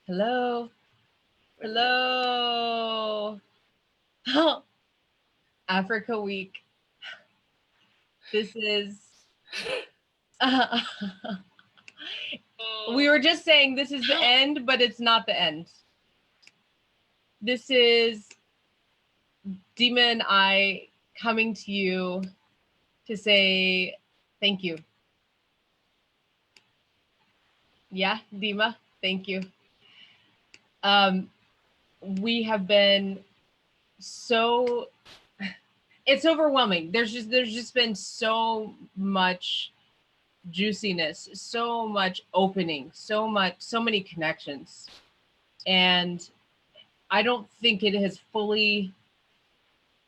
Hello. Hello. Africa Week. This is. We were just saying this is the end, but it's not the end. This is Dima and I coming to you to say thank you. Yeah, Dima, thank you. We have been so. It's overwhelming. There's just been so much juiciness, so much opening, so many connections. And I don't think it has fully,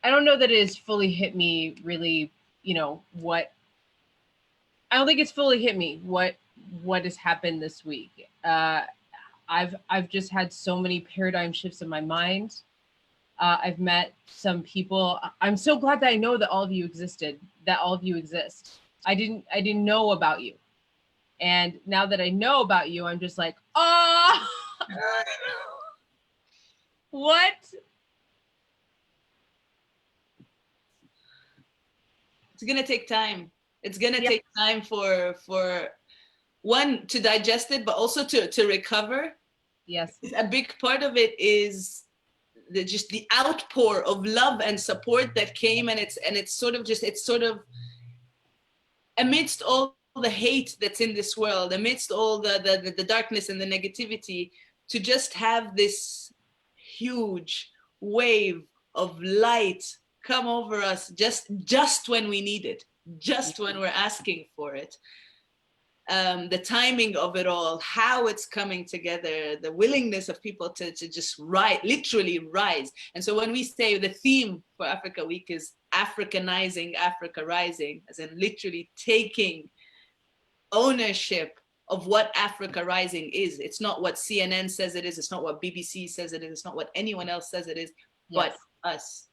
I don't know that it has fully hit me really, what, I don't think it's fully hit me what has happened this week. I've just had so many paradigm shifts in my mind. I've met some people. I'm so glad that I know that all of you existed, that all of you exist. I didn't know about you. And now that I know about you, I'm just like, oh, what? It's gonna take time. It's gonna take time for one to digest it, but also to recover. Yes. A big part of it is just the outpour of love and support that came, and it's sort of amidst all the hate that's in this world, amidst all the darkness and the negativity, to just have this huge wave of light come over us just when we need it, just when we're asking for it. The timing of it all, how it's coming together, the willingness of people to just literally rise. And so when we say the theme for Africa Week is Africanizing Africa Rising, as in literally taking ownership of what Africa Rising is. It's not what CNN says it is. It's not what BBC says it is. It's not what anyone else says it is, but us.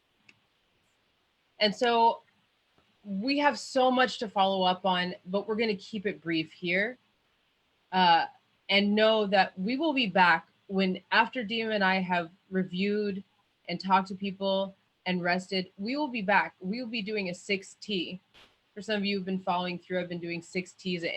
And so we have so much to follow up on, but we're going to keep it brief here. And know that we will be back when, after Dima and I have reviewed and talked to people and rested, we will be back. We will be doing a 6T. For some of you who've been following through, I've been doing 6Ts at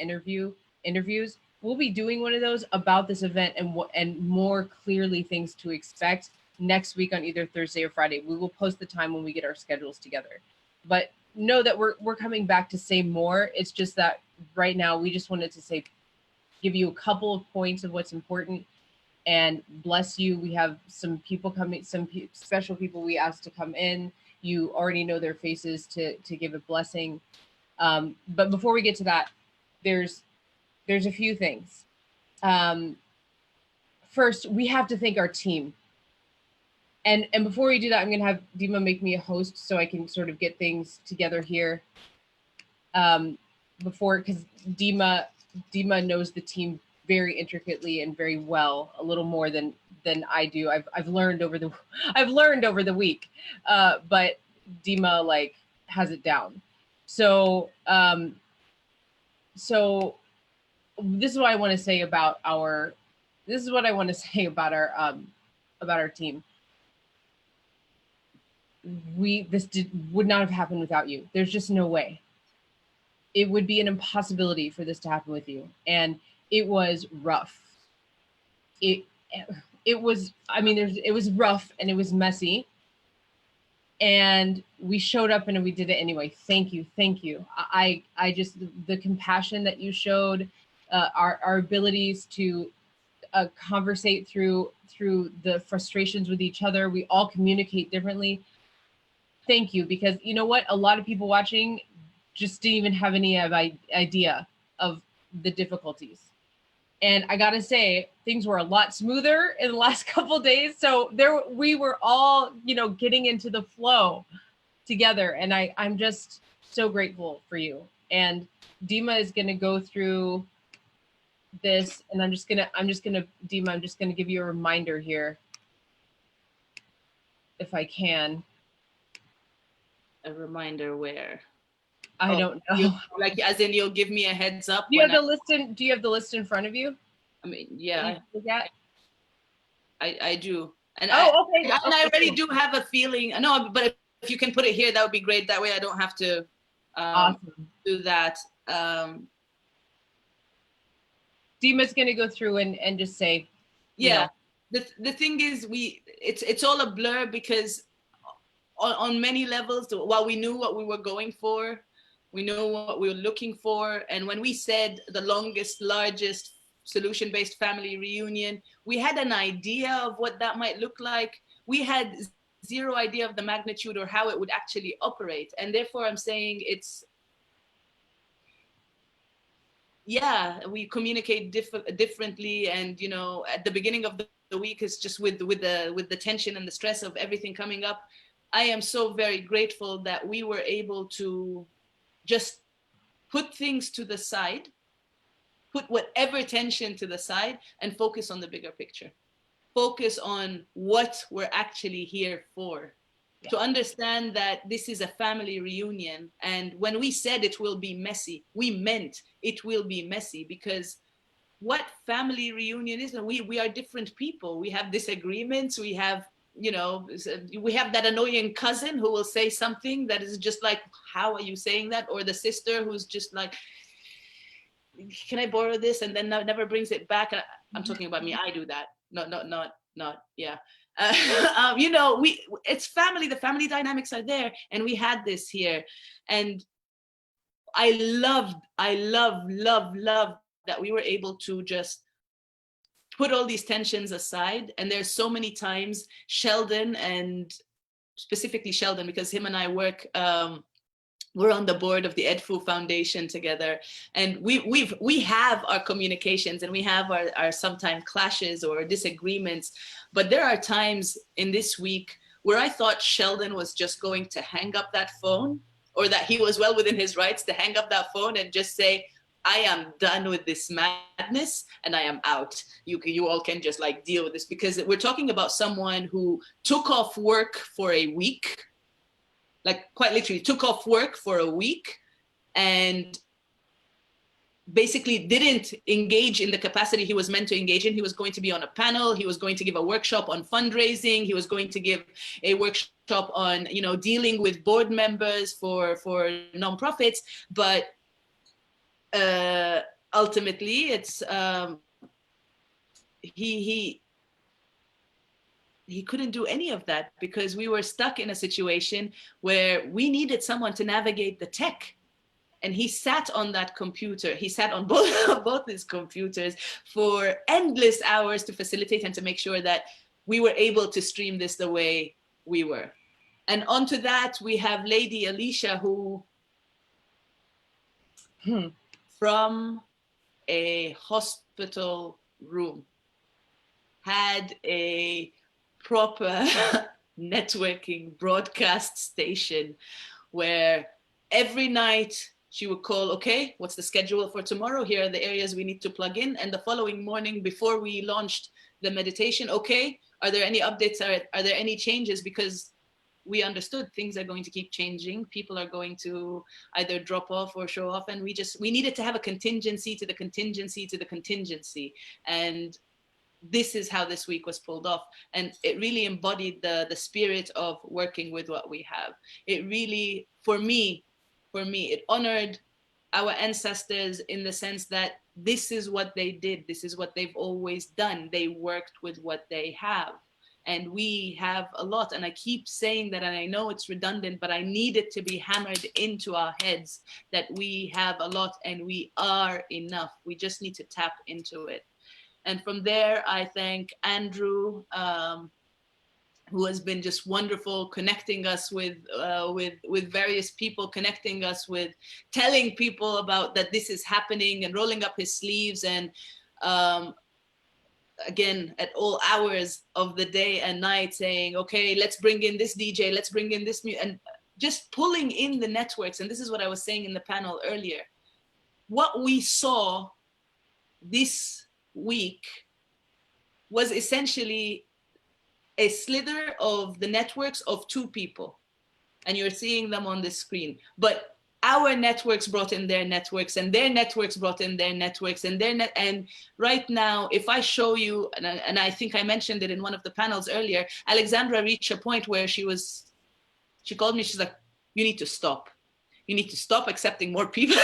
interviews. We'll be doing one of those about this event and more clearly things to expect next week on either Thursday or Friday. We will post the time when we get our schedules together. But know that we're coming back to say more. It's just that right now we just wanted to give you a couple of points of what's important, and bless you. We have some people coming, special people we asked to come in. You already know their faces to give a blessing. But before we get to that, there's a few things. First, we have to thank our team. And before we do that, I'm going to have Dima make me a host so I can sort of get things together here. Because Dima knows the team very intricately and very well, a little more than I do. I've learned over the week, but Dima has it down. So this is what I want to say about our team. Would not have happened without you. There's just no way. It would be an impossibility for this to happen with you. And it was rough. It was rough and it was messy. And we showed up and we did it anyway. Thank you. I just, the compassion that you showed, our abilities to conversate through the frustrations with each other. We all communicate differently. Thank you, because you know what? A lot of people watching just didn't even have any idea of the difficulties. And I gotta say, things were a lot smoother in the last couple of days. So we were all, getting into the flow together. And I'm just so grateful for you. And Dima is gonna go through this, and I'm just gonna give you a reminder here, if I can. A reminder where? I don't know. As in, you'll give me a heads up. Do you have the list in front of you? I mean, yeah. I do. And okay. and I already Cool. do have a feeling. No, but if you can put it here, that would be great. That way I don't have to Awesome. do that. Dima's gonna go through and just say, yeah. The thing is, it's all a blur, because on many levels, while we knew what we were going for, we knew what we were looking for, and when we said the longest, largest solution-based family reunion, we had an idea of what that might look like. We had zero idea of the magnitude or how it would actually operate, and therefore I'm saying it's, yeah, we communicate differently, and you know, at the beginning of the week is just with the tension and the stress of everything coming up. I am so very grateful that we were able to just put things to the side, put whatever tension to the side, and focus on the bigger picture. Focus on what we're actually here for. To understand that this is a family reunion. And when we said it will be messy, we meant it will be messy, because what family reunion is, and we are different people. We have disagreements. We have, you know, we have that annoying cousin who will say something that is just like, how are you saying that? Or the sister who's just like, can I borrow this? And then never brings it back. I'm talking about me. I do that. Not. Yeah. You know, it's family. The family dynamics are there, and we had this here, and I love that we were able to just put all these tensions aside. And there's so many times Sheldon, and specifically Sheldon, because him and I work, we're on the board of the EdFu Foundation together, and we have our communications, and we have our sometimes clashes or disagreements, but there are times in this week where I thought Sheldon was just going to hang up that phone, or that he was well within his rights to hang up that phone and just say, I am done with this madness and I am out. You all can just like deal with this, because we're talking about someone who took off work for a week, like quite literally took off work for a week, and basically didn't engage in the capacity he was meant to engage in. He was going to be on a panel. He was going to give a workshop on fundraising. He was going to give a workshop on, you know, dealing with board members for nonprofits. But ultimately, it's he couldn't do any of that, because we were stuck in a situation where we needed someone to navigate the tech. And he sat on that computer. He sat on both his computers for endless hours to facilitate and to make sure that we were able to stream this the way we were. And onto that, we have Lady Alicia, who from a hospital room had a proper networking broadcast station where every night she would call, okay, what's the schedule for tomorrow? Here are the areas we need to plug in. And the following morning, before we launched the meditation, okay, are there any updates? Are there any changes? Because we understood things are going to keep changing. People are going to either drop off or show off. And we needed to have a contingency to the contingency to the contingency. And this is how this week was pulled off. And it really embodied the spirit of working with what we have. It really, for me, it honored our ancestors in the sense that this is what they did. This is what they've always done. They worked with what they have. And we have a lot. And I keep saying that, and I know it's redundant, but I need it to be hammered into our heads that we have a lot and we are enough. We just need to tap into it. And from there, I thank Andrew, who has been just wonderful, connecting us with various people, connecting us with, telling people about that this is happening, and rolling up his sleeves, and again, at all hours of the day and night, saying, okay, let's bring in this DJ, let's bring in this and just pulling in the networks. And this is what I was saying in the panel earlier. What we saw this week was essentially a slither of the networks of two people, and you're seeing them on the screen. But our networks brought in their networks, and their networks brought in their networks, and and right now, if I show you, and I think I mentioned it in one of the panels earlier, Alexandra reached a point where she called me, she's like, you need to stop. You need to stop accepting more people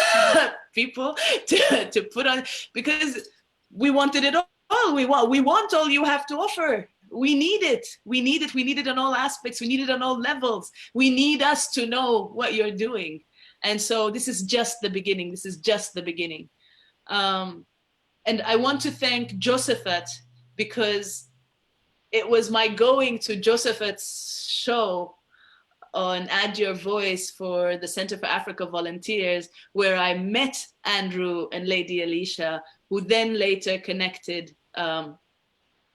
to put on, because we wanted it all. We want all you have to offer. We need it. We need it. We need it on all aspects. We need it on all levels. We need us to know what you're doing. And so this is just the beginning. This is just the beginning. And I want to thank Josephat, because it was my going to Josephat's show on Add Your Voice for the Center for Africa Volunteers, where I met Andrew and Lady Alicia, who then later connected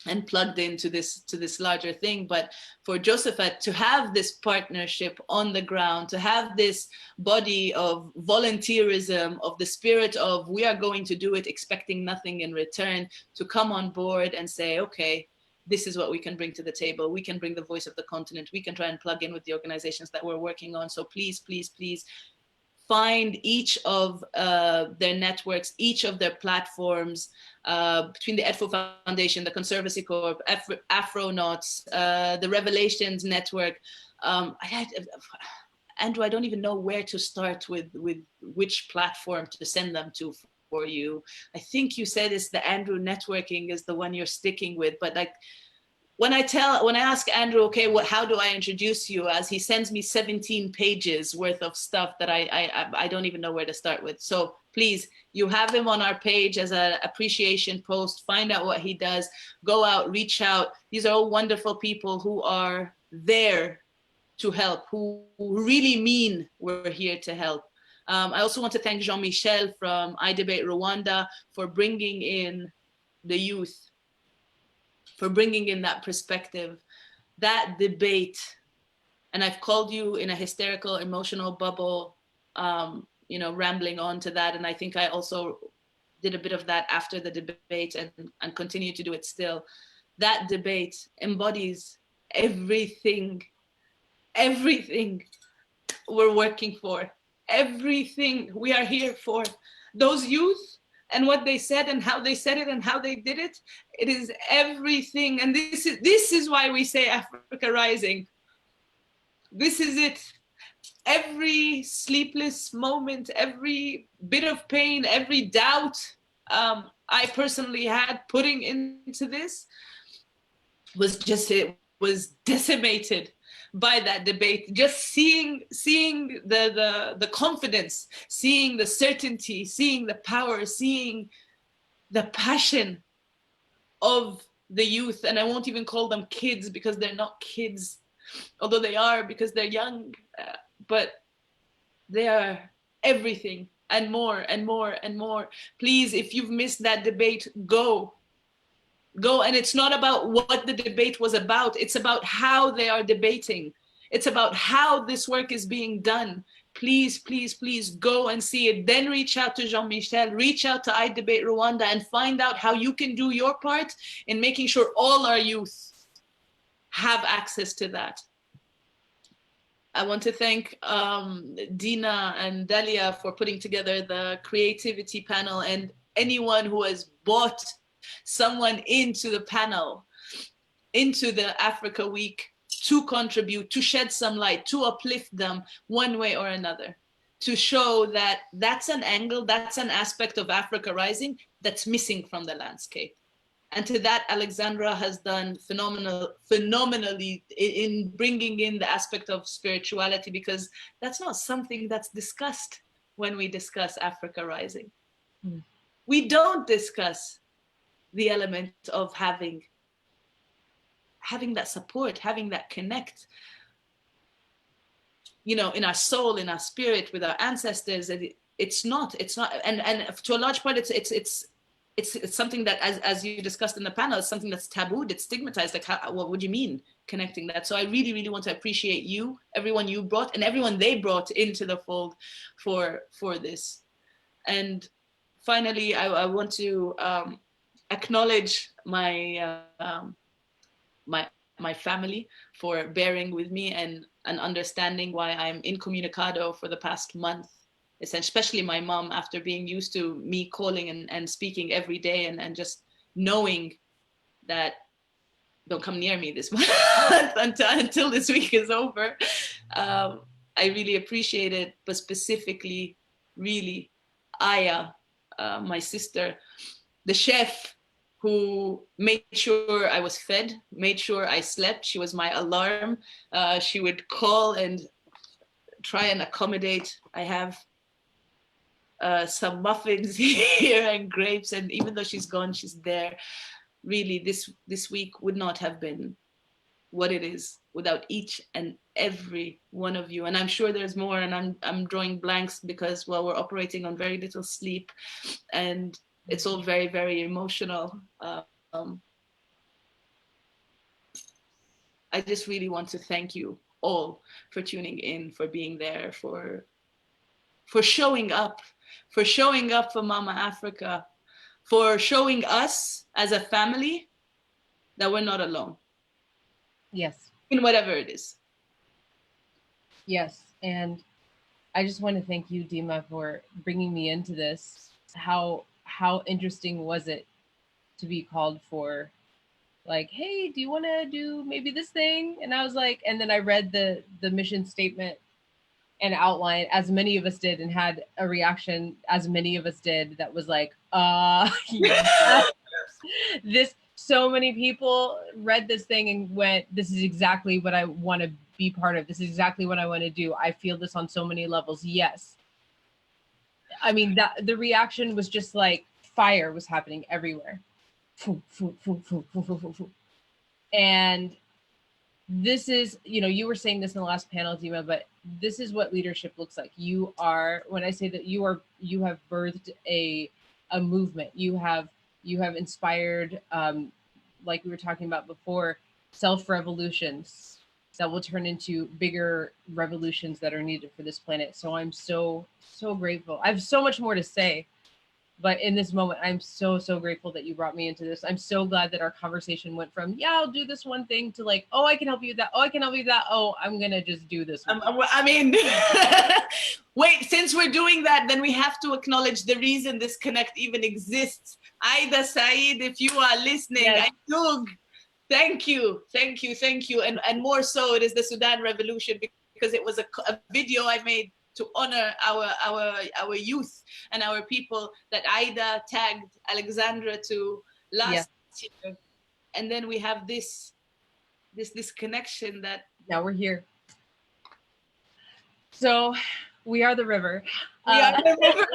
and plugged into this larger thing. But for Josephat to have this partnership on the ground, to have this body of volunteerism, of the spirit of we are going to do it expecting nothing in return, to come on board and say, okay, this is what we can bring to the table. We can bring the voice of the continent. We can try and plug in with the organizations that we're working on. So please, please, please find each of their networks, each of their platforms, between the EDFO Foundation, the Conservancy Corp, Afronauts, the Revelations Network. Andrew, I don't even know where to start with which platform to send them to for you. I think you said it's the Andrew Networking is the one you're sticking with, but like when I ask Andrew, okay, how do I introduce you, as he sends me 17 pages worth of stuff that I don't even know where to start with. So please, you have him on our page as an appreciation post. Find out what he does. Go out, reach out. These are all wonderful people who are there to help, who really mean we're here to help. I also want to thank Jean-Michel from I Debate Rwanda for bringing in the youth, for bringing in that perspective, that debate. And I've called you in a hysterical, emotional bubble, rambling on to that. And I think I also did a bit of that after the debate and continue to do it still. That debate embodies everything we're working for, everything we are here for. Those youth and what they said and how they said it and how they did it, it is everything. And this is why we say Africa Rising. This is it. Every sleepless moment, every bit of pain, every doubt I personally had putting into this was decimated by that debate. Just seeing the confidence, seeing the certainty, seeing the power, seeing the passion of the youth. And I won't even call them kids, because they're not kids, although they are, because they're young, but they are everything and more and more and more. Please, if you've missed that debate, go. And it's not about what the debate was about. It's about how they are debating. It's about how this work is being done. Please, please, please go and see it. Then reach out to Jean-Michel, reach out to I Debate Rwanda, and find out how you can do your part in making sure all our youth have access to that. I want to thank Dina and Dalia for putting together the creativity panel, and anyone who has bought someone into the panel, into the Africa Week, to contribute, to shed some light, to uplift them one way or another, to show that that's an angle, that's an aspect of Africa Rising that's missing from the landscape. And to that, Alexandra has done phenomenally in bringing in the aspect of spirituality, because that's not something that's discussed when we discuss Africa Rising. We don't discuss the element of having that support, having that connect, in our soul, in our spirit, with our ancestors. It's not, and to a large part, it's something that, as you discussed in the panel, it's something that's tabooed, it's stigmatized. Like, what would you mean connecting that? So I really, really want to appreciate you, everyone you brought, and everyone they brought into the fold for this. And finally, I want to acknowledge my family for bearing with me and understanding why I'm incommunicado for the past month. especially my mom, after being used to me calling and speaking every day, and just knowing that don't come near me this month until this week is over. I really appreciate it, but specifically, really, Aya, my sister, the chef, who made sure I was fed, made sure I slept. She was my alarm. She would call and try and accommodate. I have some muffins here and grapes, and even though she's gone, she's there. Really, this week would not have been what it is without each and every one of you. And I'm sure there's more, and I'm drawing blanks because, well, we're operating on very little sleep, and it's all very, very emotional. I just really want to thank you all for tuning in, for being there, for showing up for Mama Africa, for showing us as a family that we're not alone. Yes. In whatever it is. Yes. And I just want to thank you, Dima, for bringing me into this. How interesting was it to be called for, like, hey, do you want to do maybe this thing? And I was like, and then I read the mission statement and outline, as many of us did, and had a reaction, as many of us did, that was like, yeah. This, so many people read this thing and went, this is exactly what I want to be part of. This is exactly what I want to do. I feel this on so many levels. Yes. I mean, that the reaction was just like fire was happening everywhere. And this is, you were saying this in the last panel, Dima, but this is what leadership looks like. You are, when I say that you have birthed a movement, you have inspired, like we were talking about before, self-revolutions that will turn into bigger revolutions that are needed for this planet. So I'm so grateful. I have so much more to say, but in this moment, I'm so grateful that you brought me into this. I'm so glad that our conversation went from, yeah, I'll do this one thing, to like, oh, I can help you with that. Oh, I can help you with that. Oh, I'm going to just do this. I mean, wait, since we're doing that, then we have to acknowledge the reason this Connect even exists. Aida Saeed, if you are listening, Yes. Aidug, thank you. And more so, it is the Sudan Revolution, because it was a video I made to honor our youth and our people that Aida tagged Alexandra to last year. And then we have this connection that now we're here. So we are the river. We are the river.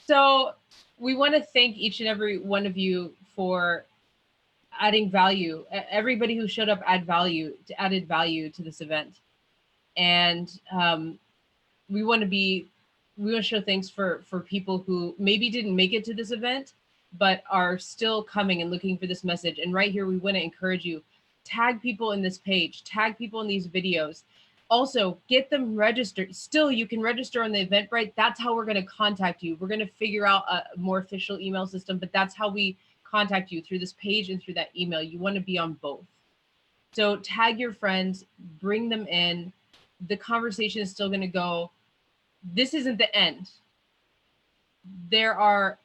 So we want to thank each and every one of you for adding value. Everybody who showed up added value to this event. And we want to show thanks for people who maybe didn't make it to this event, but are still coming and looking for this message. And right here, we want to encourage you, tag people in this page, tag people in these videos. Also, get them registered. Still, you can register on the Eventbrite. That's how we're going to contact you. We're going to figure out a more official email system, but that's how we contact you, through this page and through that email. You want to be on both. So tag your friends, bring them in. The conversation is still going to go. This isn't the end. There are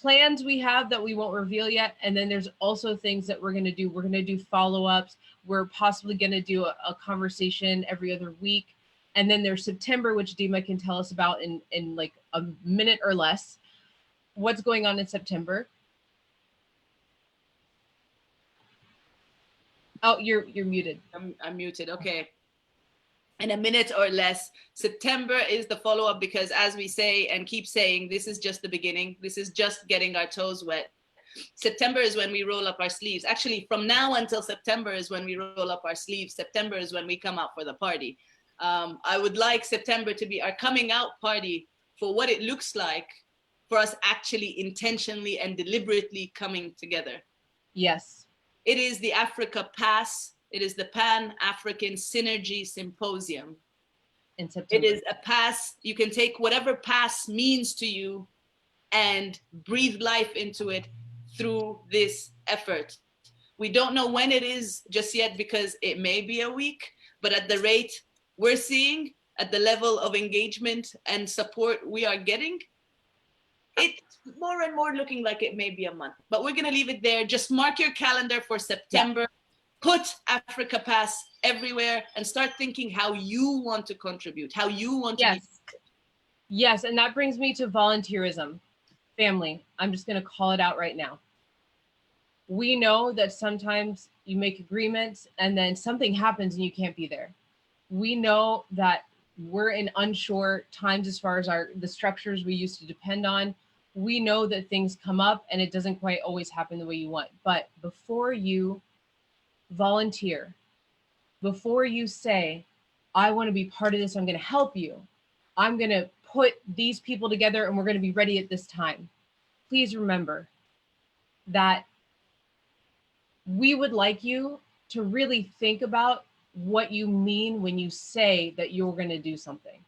plans we have that we won't reveal yet. And then there's also things that we're going to do. We're going to do follow-ups. We're possibly going to do a conversation every other week. And then there's September, which Dima can tell us about in like a minute or less. What's going on in September? Oh, you're muted. I'm muted. Okay. In a minute or less, September is the follow-up, because as we say and keep saying, this is just the beginning. This is just getting our toes wet. September is when we roll up our sleeves. Actually, from now until September is when we roll up our sleeves. September is when we come out for the party. I would like September to be our coming out party for what it looks like for us actually intentionally and deliberately coming together. Yes. It is the Africa Pass. It is the Pan-African Synergy Symposium. In September. It is a pass. You can take whatever pass means to you and breathe life into it through this effort. We don't know when it is just yet, because it may be a week, but at the rate we're seeing, at the level of engagement and support we are getting, it's more and more looking like it may be a month. But we're going to leave it there. Just mark your calendar for September. Put Africa Pass everywhere and start thinking how you want to contribute, how you want to be. Yes, and that brings me to volunteerism. Family, I'm just going to call it out right now. We know that sometimes you make agreements and then something happens and you can't be there. We know that we're in unsure times as far as the structures we used to depend on. We know that things come up and it doesn't quite always happen the way you want. But before you volunteer, before you say, I want to be part of this, I'm going to help you, I'm going to put these people together and we're going to be ready at this time, please remember that we would like you to really think about what you mean when you say that you're going to do something.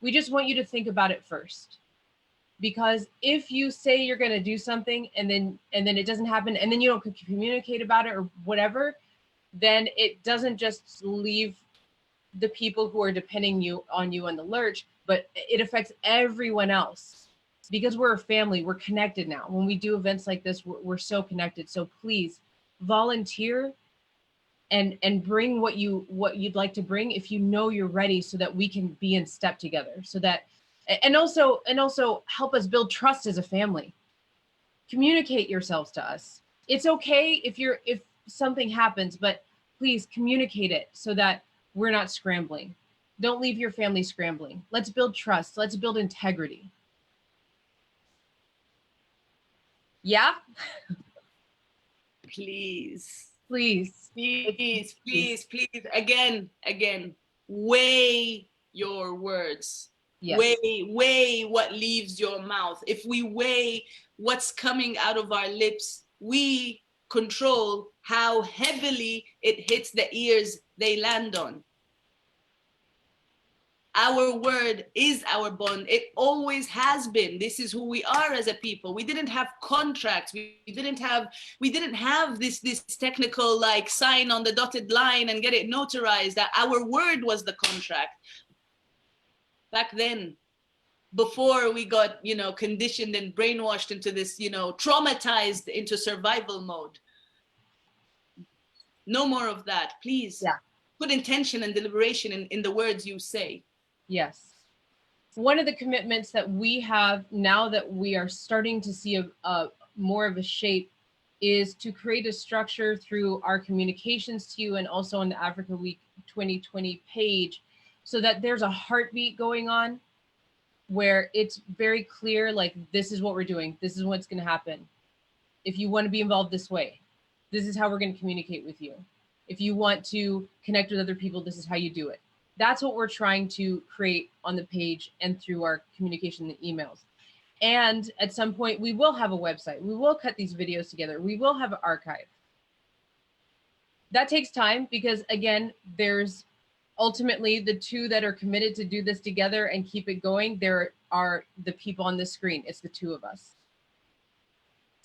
We just want you to think about it first. Because if you say you're going to do something and then it doesn't happen and then you don't communicate about it or whatever, then it doesn't just leave the people who are depending on you on the lurch, but it affects everyone else. Because we're a family, we're connected now. When we do events like this, we're so connected. So please volunteer and bring what you'd like to bring if you know you're ready, so that we can be in step together. So that and also help us build trust as a family. Communicate yourselves to us. It's okay if something happens, but please communicate it so that we're not scrambling. Don't leave your family scrambling. Let's build trust. Let's build integrity. Yeah? Please. Please. Please, please, please. Again, weigh your words. Yes. Weigh what leaves your mouth. If we weigh what's coming out of our lips, we control how heavily it hits the ears they land on. Our word is our bond. It always has been. This is who we are as a people. We didn't have contracts. We didn't have this technical like sign on the dotted line and get it notarized. That our word was the contract. Back then, before we got, conditioned and brainwashed into this, traumatized into survival mode. No more of that, please. Yeah. Put intention and deliberation in the words you say. Yes. One of the commitments that we have now that we are starting to see a more of a shape is to create a structure through our communications to you and also on the Africa Week 2020 page, so that there's a heartbeat going on where it's very clear, like, this is what we're doing. This is what's going to happen. If you want to be involved this way, this is how we're going to communicate with you. If you want to connect with other people, this is how you do it. That's what we're trying to create on the page and through our communication and emails. And at some point, we will have a website. We will cut these videos together. We will have an archive. That takes time because, again, there's ultimately the two that are committed to do this together and keep it going. There are the people on the screen. It's the two of us.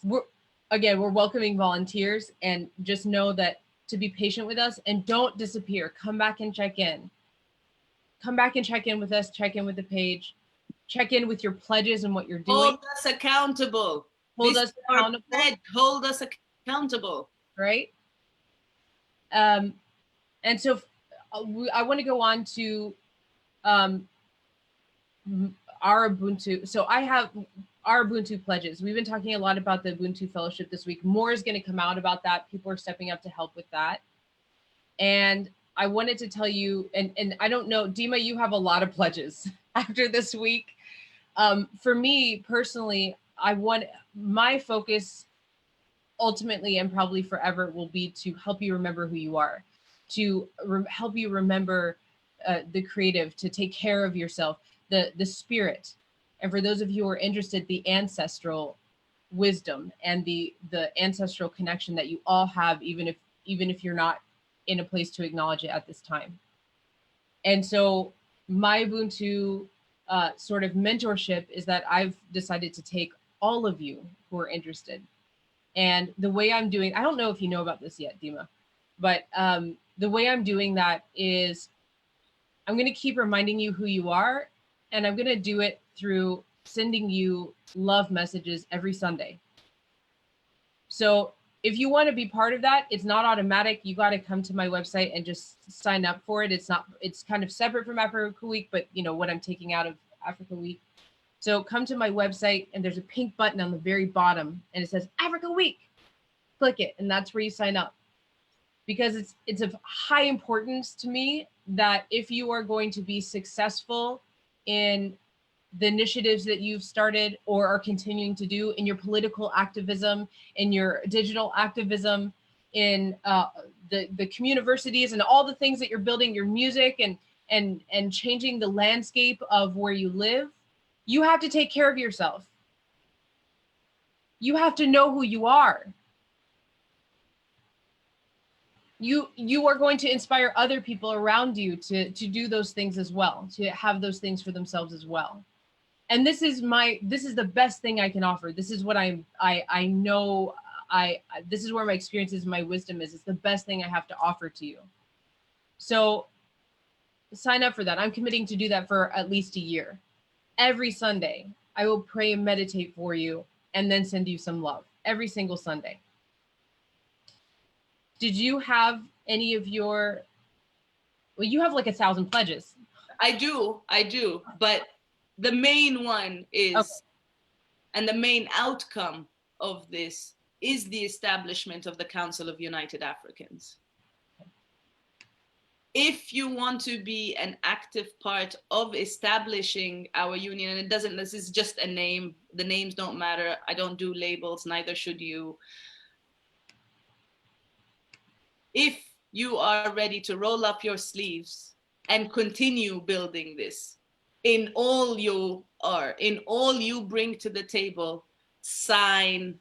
We're welcoming volunteers, and just know that to be patient with us and don't disappear. Come back and check in. Come back and check in with us, check in with the page, check in with your pledges and what you're doing. Hold us accountable. Hold us accountable. Hold us accountable. Right? And so I want to go on to our Ubuntu. So I have our Ubuntu pledges. We've been talking a lot about the Ubuntu Fellowship this week. More is going to come out about that. People are stepping up to help with that. And I wanted to tell you, and I don't know, Dima, you have a lot of pledges after this week. For me personally, my focus ultimately and probably forever will be to help you remember who you are, to help you remember the creative, to take care of yourself, the spirit. And for those of you who are interested, the ancestral wisdom and the ancestral connection that you all have, even if you're not in a place to acknowledge it at this time. And so my Ubuntu sort of mentorship is that I've decided to take all of you who are interested. And the way I'm doing, I don't know if you know about this yet, Dima, but the way I'm doing that is I'm going to keep reminding you who you are, and I'm going to do it through sending you love messages every Sunday. So if you want to be part of that, it's not automatic. You got to come to my website and just sign up for it. It's kind of separate from Africa Week, but you know what I'm taking out of Africa Week. So come to my website and there's a pink button on the very bottom and it says Africa Week. Click it and that's where you sign up. Because it's of high importance to me that if you are going to be successful in the initiatives that you've started or are continuing to do in your political activism, in your digital activism, in the communiversities and all the things that you're building, your music and changing the landscape of where you live, you have to take care of yourself. You have to know who you are. You are going to inspire other people around you to do those things as well, to have those things for themselves as well. And this is the best thing I can offer. This is what I know. This is where my experience is, my wisdom is. It's the best thing I have to offer to you. So sign up for that. I'm committing to do that for at least a year. Every Sunday, I will pray and meditate for you and then send you some love every single Sunday. Did you have any of your, well, you have like 1,000 pledges. I do. But the main one is, okay. And the main outcome of this is the establishment of the Council of United Africans. If you want to be an active part of establishing our union, and this is just a name, the names don't matter. I don't do labels, neither should you. If you are ready to roll up your sleeves and continue building this, in all you are, in all you bring to the table, sign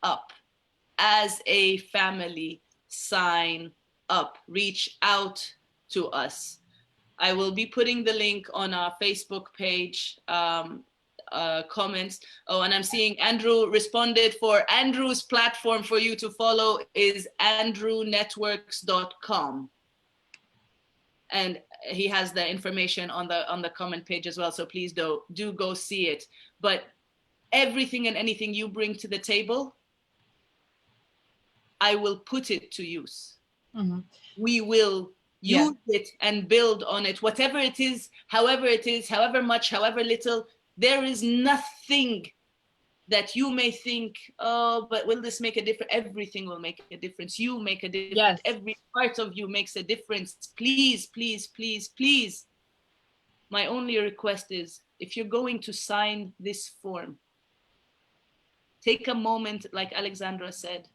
up. As a family, sign up. Reach out to us. I will be putting the link on our Facebook page, comments. Oh, and I'm seeing Andrew responded. For Andrew's platform for you to follow is andrewnetworks.com. And he has the information on the comment page as well. So please do go see it. But everything and anything you bring to the table, I will put it to use. Mm-hmm. We will use it and build on it, whatever it is, however much, however little. There is nothing that you may think, oh, but will this make a difference? Everything will make a difference. You make a difference. Yes. Every part of you makes a difference. Please, please, please, please. My only request is, if you're going to sign this form, take a moment, like Alexandra said,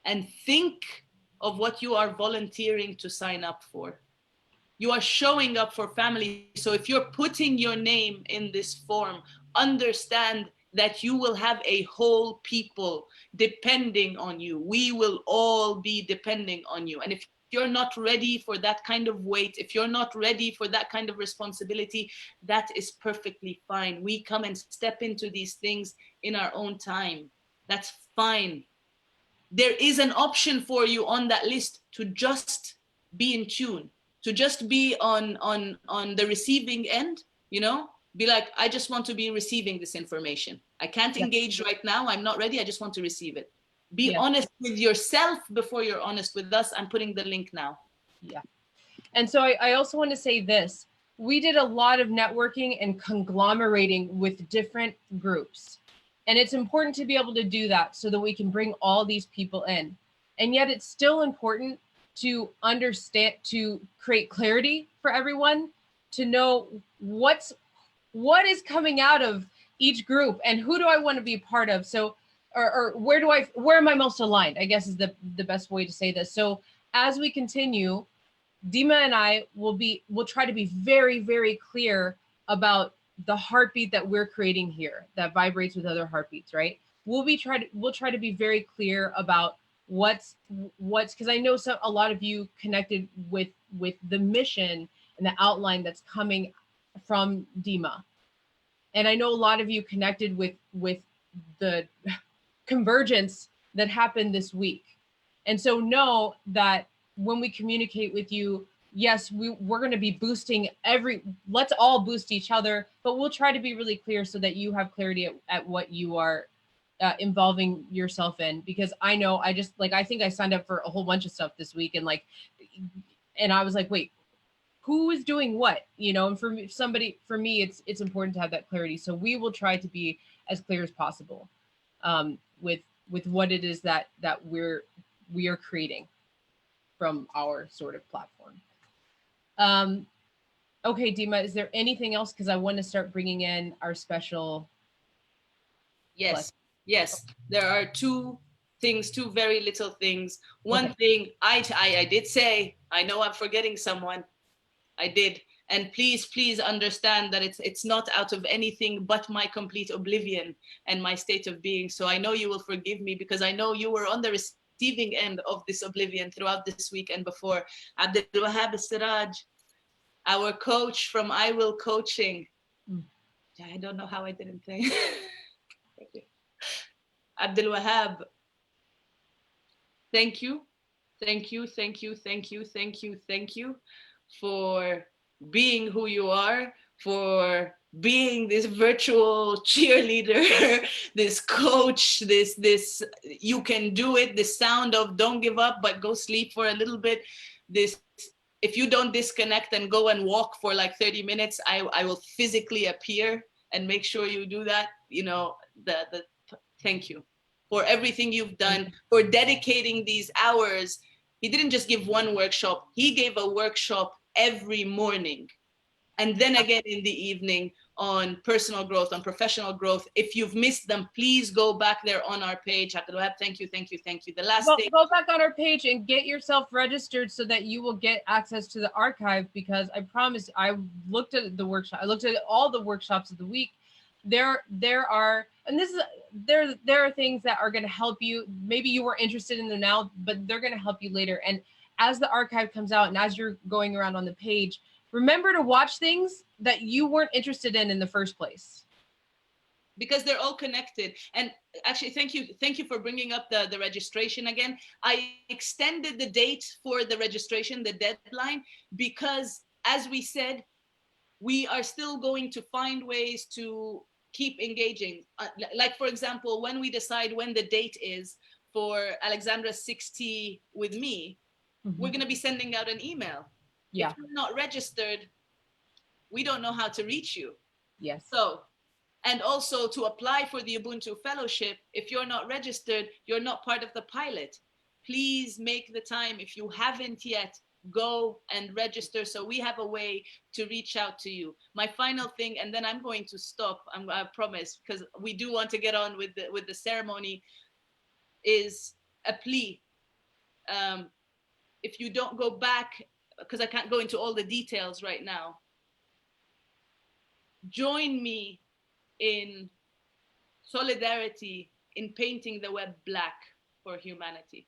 and think of what you are volunteering to sign up for. You are showing up for family. So if you're putting your name in this form, understand that you will have a whole people depending on you. We will all be depending on you. And if you're not ready for that kind of weight, if you're not ready for that kind of responsibility, that is perfectly fine. We come and step into these things in our own time. That's fine. There is an option for you on that list to just be in tune, to just be on the receiving end, you know, be like, I just want to be receiving this information. I can't engage right now. I'm not ready. I just want to receive it. Be honest with yourself before you're honest with us. I'm putting the link now. Yeah. And so I also want to say this. We did a lot of networking and conglomerating with different groups. And it's important to be able to do that so that we can bring all these people in. And yet it's still important to understand, to create clarity for everyone, to know what is coming out of each group and who do I want to be a part of. So, or where am I most aligned, I guess is the best way to say this. So as we continue, Dima and I will try to be very, very clear about the heartbeat that we're creating here that vibrates with other heartbeats, right? We'll try to be very clear about what's because I know a lot of you connected with the mission and the outline that's coming from Dima. And I know a lot of you connected with the convergence that happened this week. And so know that when we communicate with you, yes, we're going to be boosting let's all boost each other, but we'll try to be really clear so that you have clarity at what you are involving yourself in. Because I know I just like, I think I signed up for a whole bunch of stuff this week, and I was like, wait, who is doing what, and for me, it's important to have that clarity. So we will try to be as clear as possible with what it is that we are creating from our sort of platform. Okay, Dima, is there anything else? Because I want to start bringing in our special. Yes, yes. There are two very little things. One thing I did say, I know I'm forgetting someone. I did. And please understand that it's not out of anything but my complete oblivion and my state of being. So I know you will forgive me, because I know you were on the receiving end of this oblivion throughout this week and before. Abdul Wahab Siraj, our coach from I Will Coaching. I don't know how I didn't think. Abdul Wahab, thank you for being who you are, for being this virtual cheerleader, this coach, this you can do it, this sound of don't give up but go sleep for a little bit, this if you don't disconnect and go and walk for like 30 minutes, I will physically appear and make sure you do that. Thank you for everything you've done, for dedicating these hours. He didn't just give one workshop, he gave a workshop every morning. And then again in the evening on personal growth, on professional growth. If you've missed them, please go back there on our page. Abdul Wahab, thank you. The last thing. Go back on our page and get yourself registered so that you will get access to the archive, because I promise, I looked at the workshop. I looked at all the workshops of the week. There are things that are going to help you. Maybe you were interested in them now, but they're going to help you later. And as the archive comes out and as you're going around on the page, remember to watch things that you weren't interested in the first place, because they're all connected. And actually, thank you for bringing up the registration again. I extended the date for the registration, the deadline, because as we said, we are still going to find ways to keep engaging. Like, for example, when we decide when the date is for Alexandra's 60 with me, we're going to be sending out an email. Yeah. If you're not registered, we don't know how to reach you. Yes. So, and also to apply for the Ubuntu Fellowship, if you're not registered, you're not part of the pilot. Please make the time. If you haven't yet, go and register so we have a way to reach out to you. My final thing, and then I'm going to stop, I promise, because we do want to get on with the ceremony, is a plea. If you don't go back, because I can't go into all the details right now, join me in solidarity in painting the web black for humanity.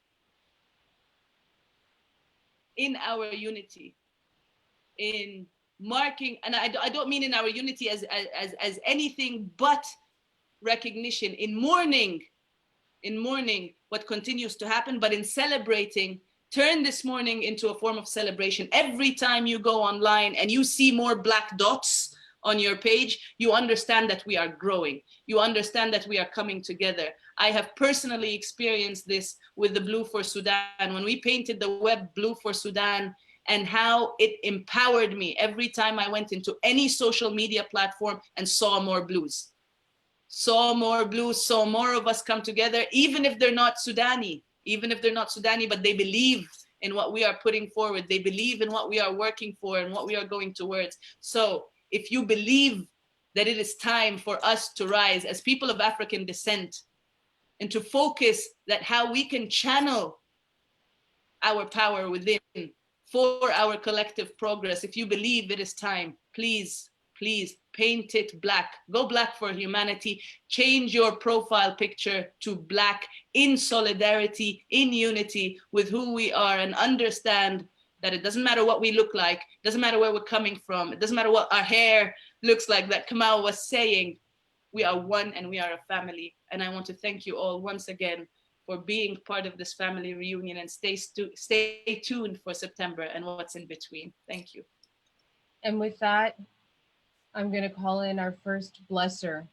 In our unity, in marking, and I don't mean in our unity as anything but recognition, in mourning what continues to happen, but in celebrating. Turn this morning into a form of celebration. Every time you go online and you see more black dots on your page, you understand that we are growing. You understand that we are coming together. I have personally experienced this with the Blue for Sudan, when we painted the web blue for Sudan, and how it empowered me every time I went into any social media platform and saw more blues. Saw more of us come together, even if they're not Sudani, but they believe in what we are putting forward. They believe in what we are working for and what we are going towards. So if you believe that it is time for us to rise as people of African descent and to focus that how we can channel our power within for our collective progress, if you believe it is time, please paint it black. Go black for humanity. Change your profile picture to black, in solidarity, in unity with who we are, and understand that it doesn't matter what we look like, it doesn't matter where we're coming from, it doesn't matter what our hair looks like, that Kamal was saying. We are one and we are a family. And I want to thank you all once again for being part of this family reunion, and stay tuned for September and what's in between. Thank you. And with that, I'm going to call in our first blesser.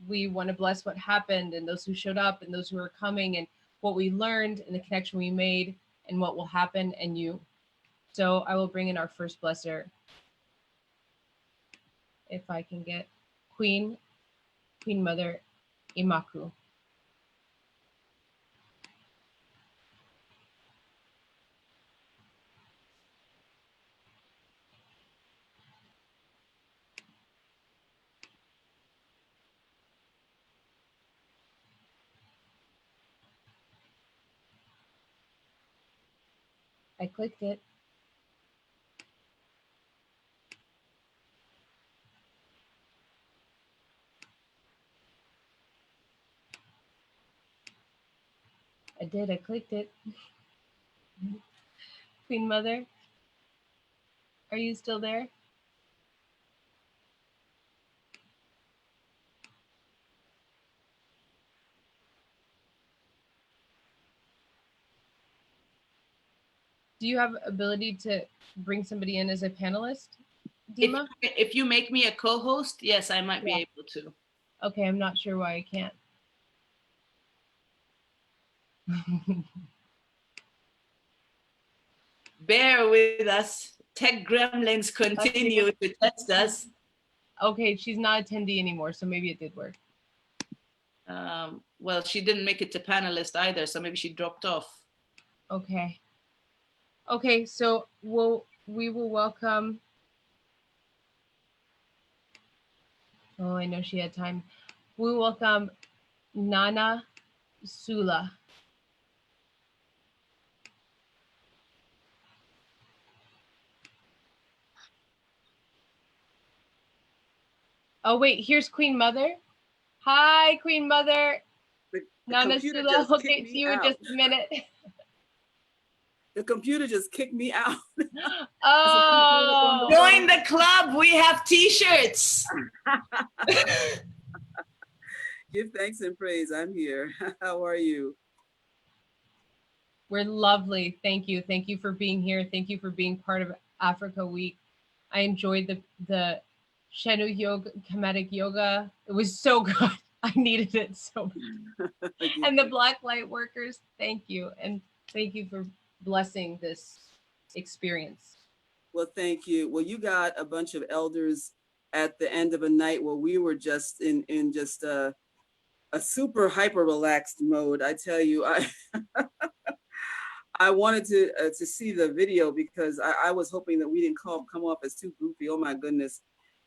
We want to bless what happened and those who showed up and those who are coming and what we learned and the connection we made and what will happen and you. So I will bring in our first blesser. If I can get Queen Mother Imaku. I clicked it. I did. I clicked it. Queen Mother, are you still there? Do you have ability to bring somebody in as a panelist, Dima? If you make me a co-host, yes, I might be able to. Okay, I'm not sure why I can't. Bear with us. Tech gremlins continue to test us. Okay, she's not attendee anymore, so maybe it did work. Well, she didn't make it to panelist either, so maybe she dropped off. Okay. Okay, so we will welcome. Oh, I know she had time. We welcome Nana Sula. Oh wait, here's Queen Mother. Hi, Queen Mother. Nana Sula, we'll get to you in just a minute. The computer just kicked me out. Oh. Join the club. We have t-shirts. Give thanks and praise. I'm here. How are you? We're lovely. Thank you. Thank you for being here. Thank you for being part of Africa Week. I enjoyed the Shenu yoga, Kemetic yoga. It was so good. I needed it so much. And the Black Light Workers, thank you. And thank you for blessing this experience. Well, thank you. Well, you got a bunch of elders at the end of a night where we were just in just a super hyper relaxed mode. I tell you, I wanted to see the video because I was hoping that we didn't come off as too goofy. Oh my goodness.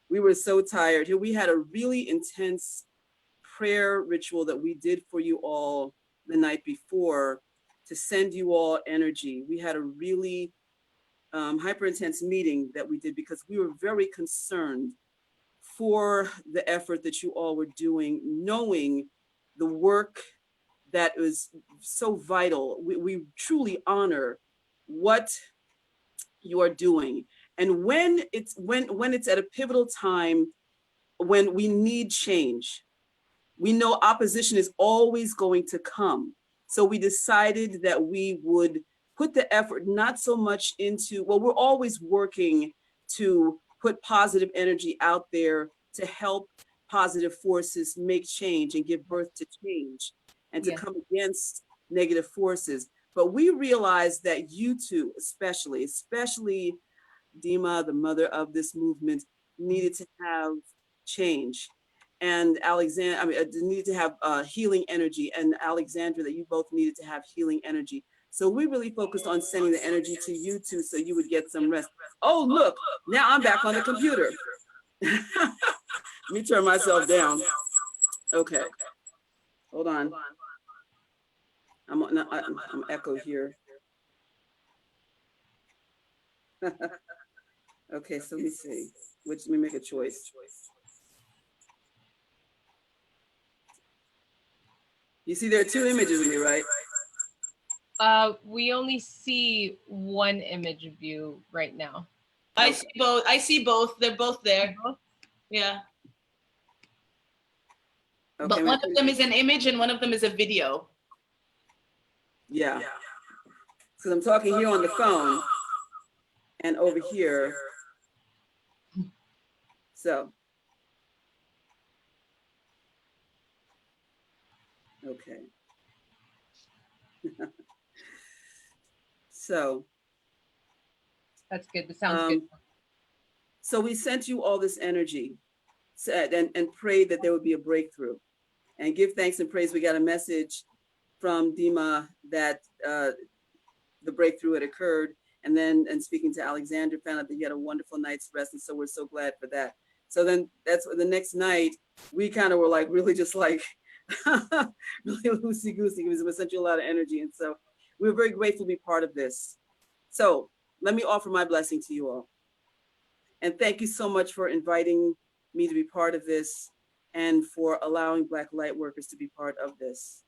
We were so tired. Here we had a really intense prayer ritual that we did for you all the night before to send you all energy. We had a really hyper intense meeting that we did because we were very concerned for the effort that you all were doing, knowing the work that was so vital. We truly honor what you are doing. And when it's at a pivotal time, when we need change, we know opposition is always going to come. So we decided that we would put the effort not so much into, well, we're always working to put positive energy out there to help positive forces make change and give birth to change and to come against negative forces. But we realized that you two, especially Dima, the mother of this movement, needed to have change. And needed to have healing energy. And Alexandra, that you both needed to have healing energy. So we really focused on sending the energy to you two so you would get some rest. Oh, look, now I'm back on the computer. Let me turn myself down. Okay, hold on. I'm echo here. Okay, so let me see. Let me make a choice. You see, there are two images of me, right? We only see one image of you right now. I see both. They're both there. Yeah. Okay, but one of them is an image and one of them is a video. Yeah. Because I'm talking here on the phone and over here. So. Okay. So. That's good. That sounds good. So we sent you all this energy and prayed that there would be a breakthrough. And give thanks and praise. We got a message from Dima that the breakthrough had occurred. And then, and speaking to Alexander, found out that he had a wonderful night's rest. And so we're so glad for that. So then that's the next night, we kind of were like, really just like, really loosey-goosey, because we sent you a lot of energy. And so we were very grateful to be part of this. So let me offer my blessing to you all. And thank you so much for inviting me to be part of this and for allowing Black light workers to be part of this.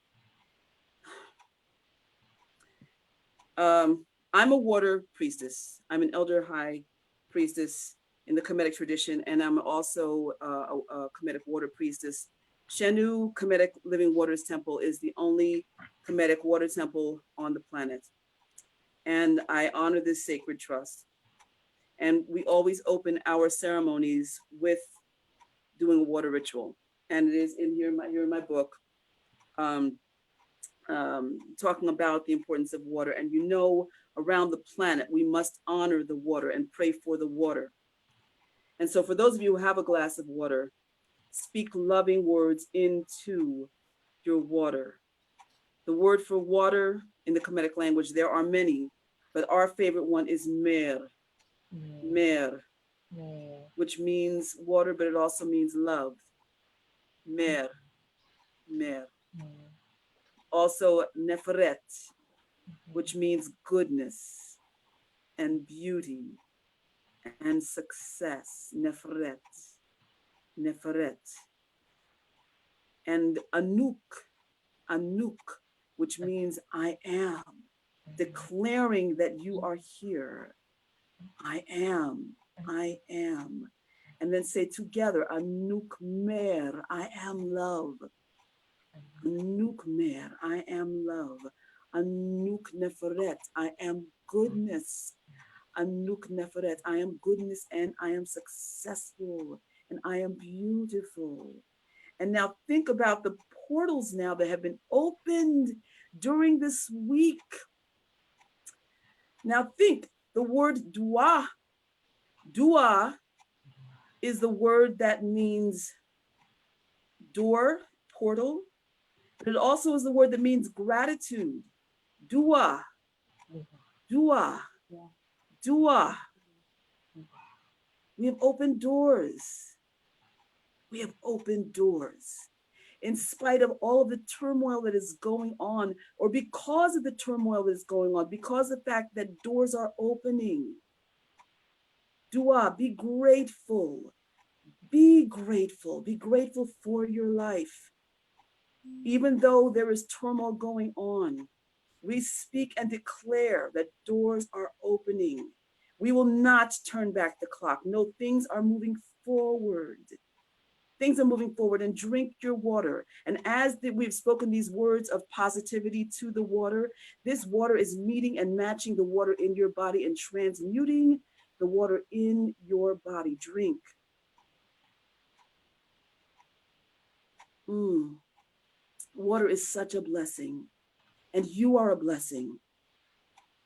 I'm a water priestess. I'm an elder high priestess in the Kemetic tradition, and I'm also a Kemetic water priestess. Shenu Kemetic Living Waters Temple is the only Kemetic water temple on the planet. And I honor this sacred trust. And we always open our ceremonies with doing a water ritual. And it is in here in my book, talking about the importance of water. And you know, around the planet, we must honor the water and pray for the water. And so for those of you who have a glass of water, speak loving words into your water. The word for water in the Kemetic language, there are many, but our favorite one is mer, mer, which means water, but it also means love. Mer, mer. Also neferet, which means goodness and beauty and success. Neferet, neferet. And anuk, anuk, which means I am, declaring that you are here. I am, I am. And then say together, Anuk Mer, I am love. Anuk Mer, I am love. Anuk Neferet, I am goodness. Anuk Neferet, I am goodness and I am successful and I am beautiful. And now think about the portals now that have been opened during this week. Now think, the word dua, dua is the word that means door, portal, but it also is the word that means gratitude. Dua, dua, dua. We have opened doors. We have opened doors. In spite of all of the turmoil that is going on, or because of the turmoil that is going on, because of the fact that doors are opening. Dua, be grateful. Be grateful. Be grateful for your life. Even though there is turmoil going on, we speak and declare that doors are opening. We will not turn back the clock. No, things are moving forward. Things are moving forward, and drink your water. And as we've spoken these words of positivity to the water, this water is meeting and matching the water in your body and transmuting the water in your body. Drink. Water is such a blessing, and you are a blessing.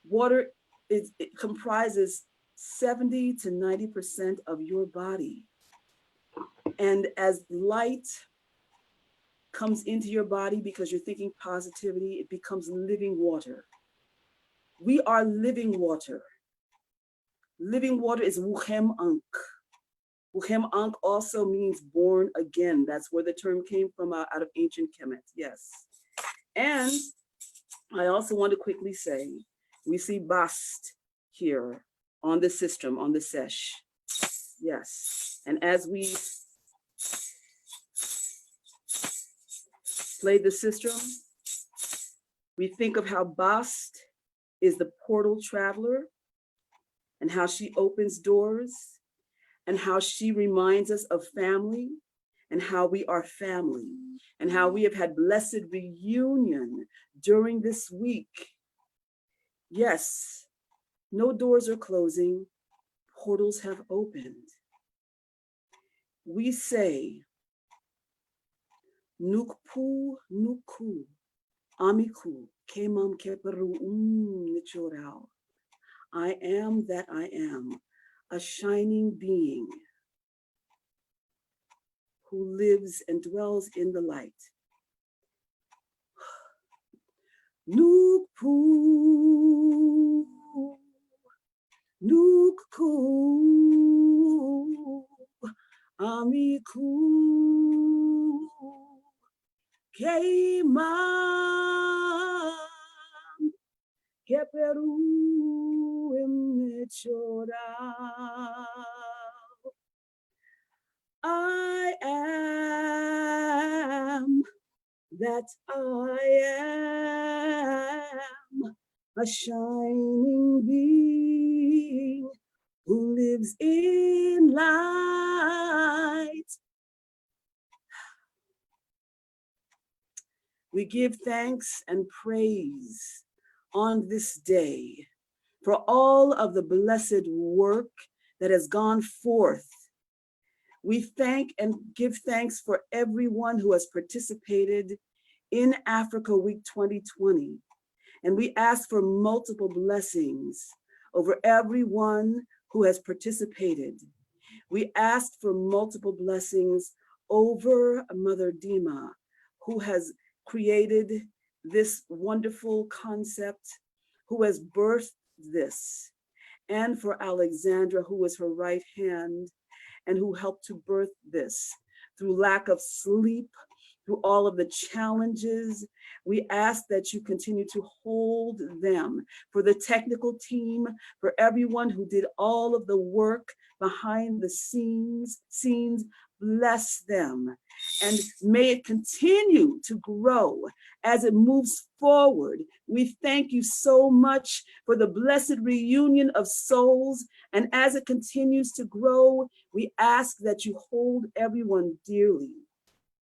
Water it comprises 70 to 90% of your body. And as light comes into your body because you're thinking positivity, it becomes living water. We are living water. Living water is Wuchem Ankh. Wuchem Ankh also means born again. That's where the term came from out of ancient Kemet, yes. And I also want to quickly say, we see Bast here on the system, on the sesh. Yes, and as we play the system, we think of how Bast is the portal traveler and how she opens doors and how she reminds us of family and how we are family and how we have had blessed reunion during this week. Yes, no doors are closing, portals have opened. We say, Nukpu Nuku, Amiku, Kemam Keperu Nichorao. I am that I am, a shining being who lives and dwells in the light. Nukpu, Nukku, Amiku, Keimam, Keperu Imechora. I am that I am, a shining being who lives in light. We give thanks and praise on this day for all of the blessed work that has gone forth. We thank and give thanks for everyone who has participated in Africa Week 2020. And we ask for multiple blessings over everyone who has participated. We ask for multiple blessings over Mother Dima, who has created this wonderful concept, who has birthed this, and for Alexandra, who was her right hand and who helped to birth this through lack of sleep, through all of the challenges. We ask that you continue to hold them, for the technical team, for everyone who did all of the work behind the scenes, bless them. And may it continue to grow as it moves forward. We thank you so much for the blessed reunion of souls. And as it continues to grow, we ask that you hold everyone dearly.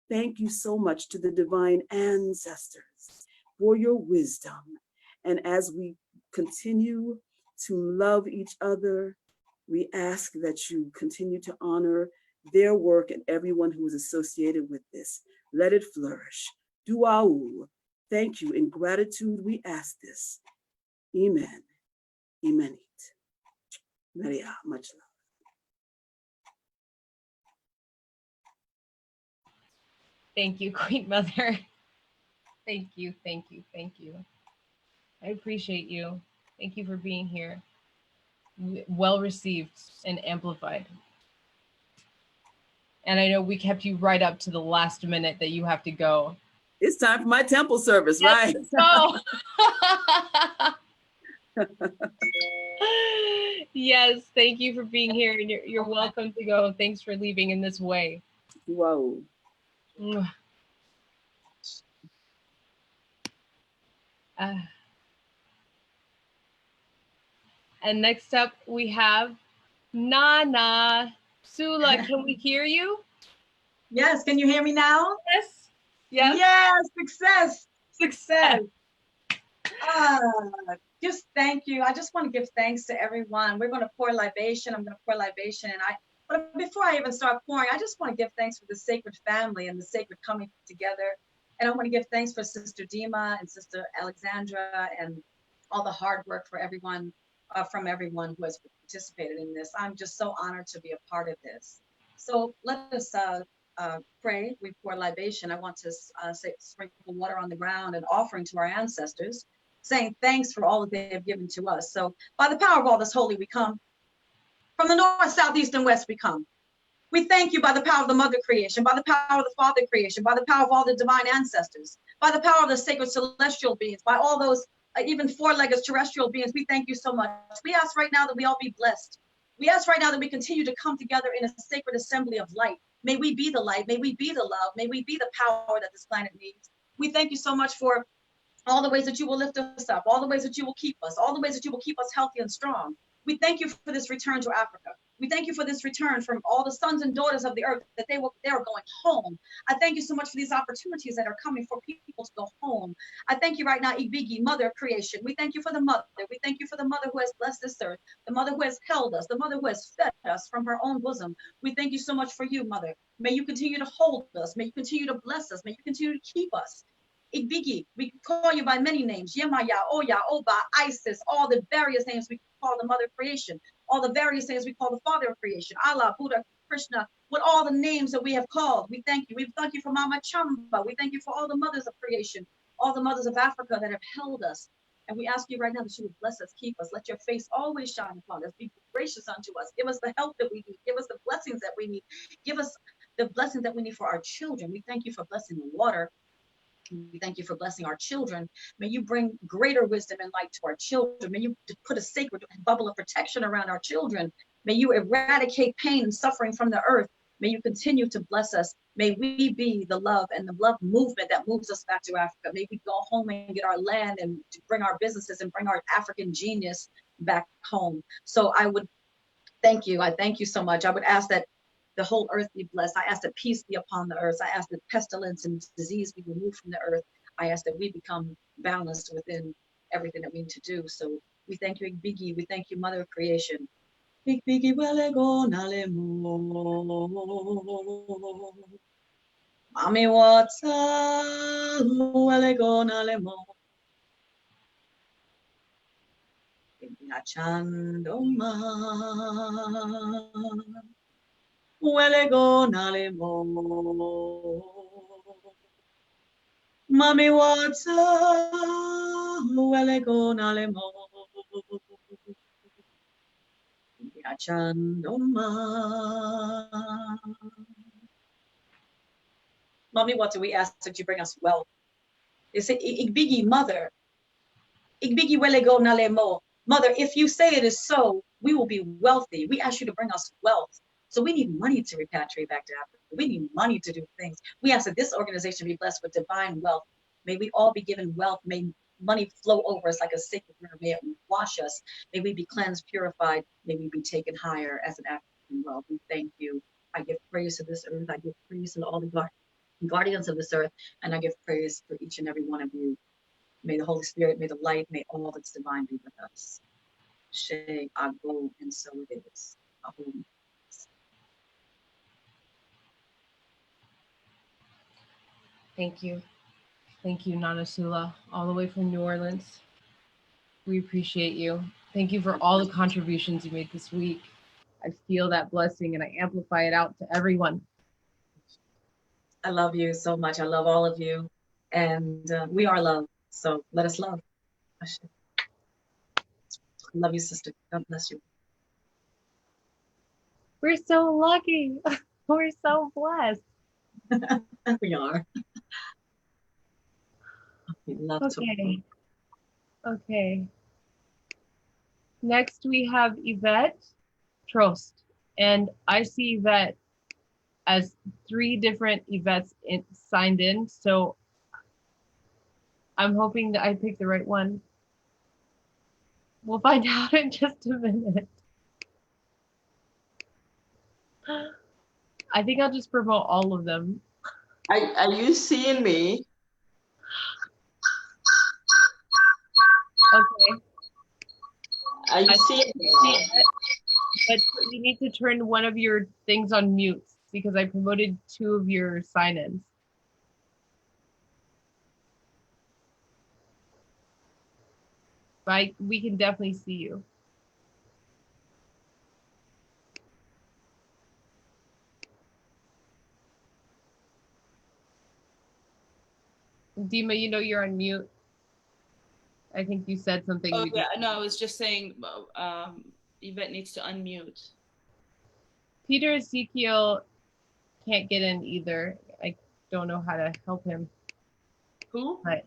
Thank you so much to the divine ancestors for your wisdom. And as we continue to love each other, we ask that you continue to honor their work and everyone who is associated with this. Let it flourish. Duau. Thank you. In gratitude, we ask this. Amen. Amen. Maria, much love. Thank you, Queen Mother. Thank you, thank you, thank you. I appreciate you. Thank you for being here. Well received and amplified. And I know we kept you right up to the last minute that you have to go. It's time for my temple service, yes, right? Let's go. Yes, thank you for being here. And you're welcome to go. Thanks for leaving in this way. Whoa. And next up we have Nana. Sula, can we hear you? Yes, can you hear me now? Yes. Yes. Yes, success. Success. Just thank you. I just want to give thanks to everyone. We're going to pour libation. I'm going to pour libation. But before I even start pouring, I just want to give thanks for the sacred family and the sacred coming together. And I want to give thanks for Sister Dima and Sister Alexandra and all the hard work for everyone, from everyone who has participated in this. I'm just so honored to be a part of this. So let us pray. We pour libation. I want to sprinkle water on the ground and offering to our ancestors, saying thanks for all that they have given to us. So by the power of all that's holy, we come. From the north, south, east, and west, we come. We thank you by the power of the mother creation, by the power of the father creation, by the power of all the divine ancestors, by the power of the sacred celestial beings, by all those even four-legged terrestrial beings. We thank you so much. We ask right now that we all be blessed. We ask right now that we continue to come together in a sacred assembly of light. May we be the light. May we be the love. May we be the power that this planet needs. We thank you so much for all the ways that you will lift us up, all the ways that you will keep us, all the ways that you will keep us healthy and strong. We thank you for this return to Africa. We thank you for this return from all the sons and daughters of the earth, that they are going home. I thank you so much for these opportunities that are coming for people to go home. I thank you right now, Ibigi, Mother of Creation. We thank you for the mother. We thank you for the mother who has blessed this earth, the mother who has held us, the mother who has fed us from her own bosom. We thank you so much for you, Mother. May you continue to hold us. May you continue to bless us. May you continue to keep us. Ibigi, we call you by many names. Yemaya, Oya, Oba, Isis, all the various names we call the Mother of Creation, all the various names we call the Father of Creation, Allah, Buddha, Krishna, with all the names that we have called. We thank you. We thank you for Mama Chamba. We thank you for all the mothers of creation, all the mothers of Africa that have held us. And we ask you right now that you would bless us, keep us. Let your face always shine upon us. Be gracious unto us. Give us the help that we need. Give us the blessings that we need. Give us the blessings that we need for our children. We thank you for blessing the water. We thank you for blessing our children. May you bring greater wisdom and light to our children. May you put a sacred bubble of protection around our children. May you eradicate pain and suffering from the earth. May you continue to bless us. May we be the love and the love movement that moves us back to Africa. May we go home and get our land and bring our businesses and bring our African genius back home. So I would thank you. I thank you so much. I would ask that the whole earth be blessed. I ask that peace be upon the earth. I ask that pestilence and disease be removed from the earth. I ask that we become balanced within everything that we need to do. So we thank you, Biggie. We thank you, Mother of Creation. Big Biggie, wele go nalemo. Mami wata, wele go nalemo. Chandoma. Wele go nalemo. Mami wata, wele go nalemo. Chandoma. Mommy, what do we ask that you bring us wealth? They say, Igbigi, mother. Igbigi wele go nalemo. Mother, if you say it is so, we will be wealthy. We ask you to bring us wealth. So we need money to repatriate back to Africa. We need money to do things. We ask that this organization be blessed with divine wealth. May we all be given wealth. May money flow over us like a sacred river. May it wash us. May we be cleansed, purified. May we be taken higher as an African wealth. We thank you. I give praise to this earth. I give praise to all the guardians of this earth. And I give praise for each and every one of you. May the Holy Spirit, may the light, may all that's divine be with us. She, Agbo, and so it is. Ahum. Thank you. Thank you, Nana Sula, all the way from New Orleans. We appreciate you. Thank you for all the contributions you made this week. I feel that blessing and I amplify it out to everyone. I love you so much. I love all of you. And we are love. So let us love. I love you, sister. God bless you. We're so lucky. We're so blessed. We are. We love Okay. Okay. Next we have Yvette Trost. And I see Yvette as 3 different Yvettes signed in. So I'm hoping that I picked the right one. We'll find out in just a minute. I think I'll just promote all of them. Are you seeing me? Okay. Are you seeing me? But you need to turn one of your things on mute because I promoted 2 of your sign-ins. But we can definitely see you. Dima, you know you're on mute. I think you said something. Oh, yeah, no, I was just saying Yvette needs to unmute. Peter Ezekiel can't get in either. I don't know how to help him. Who? But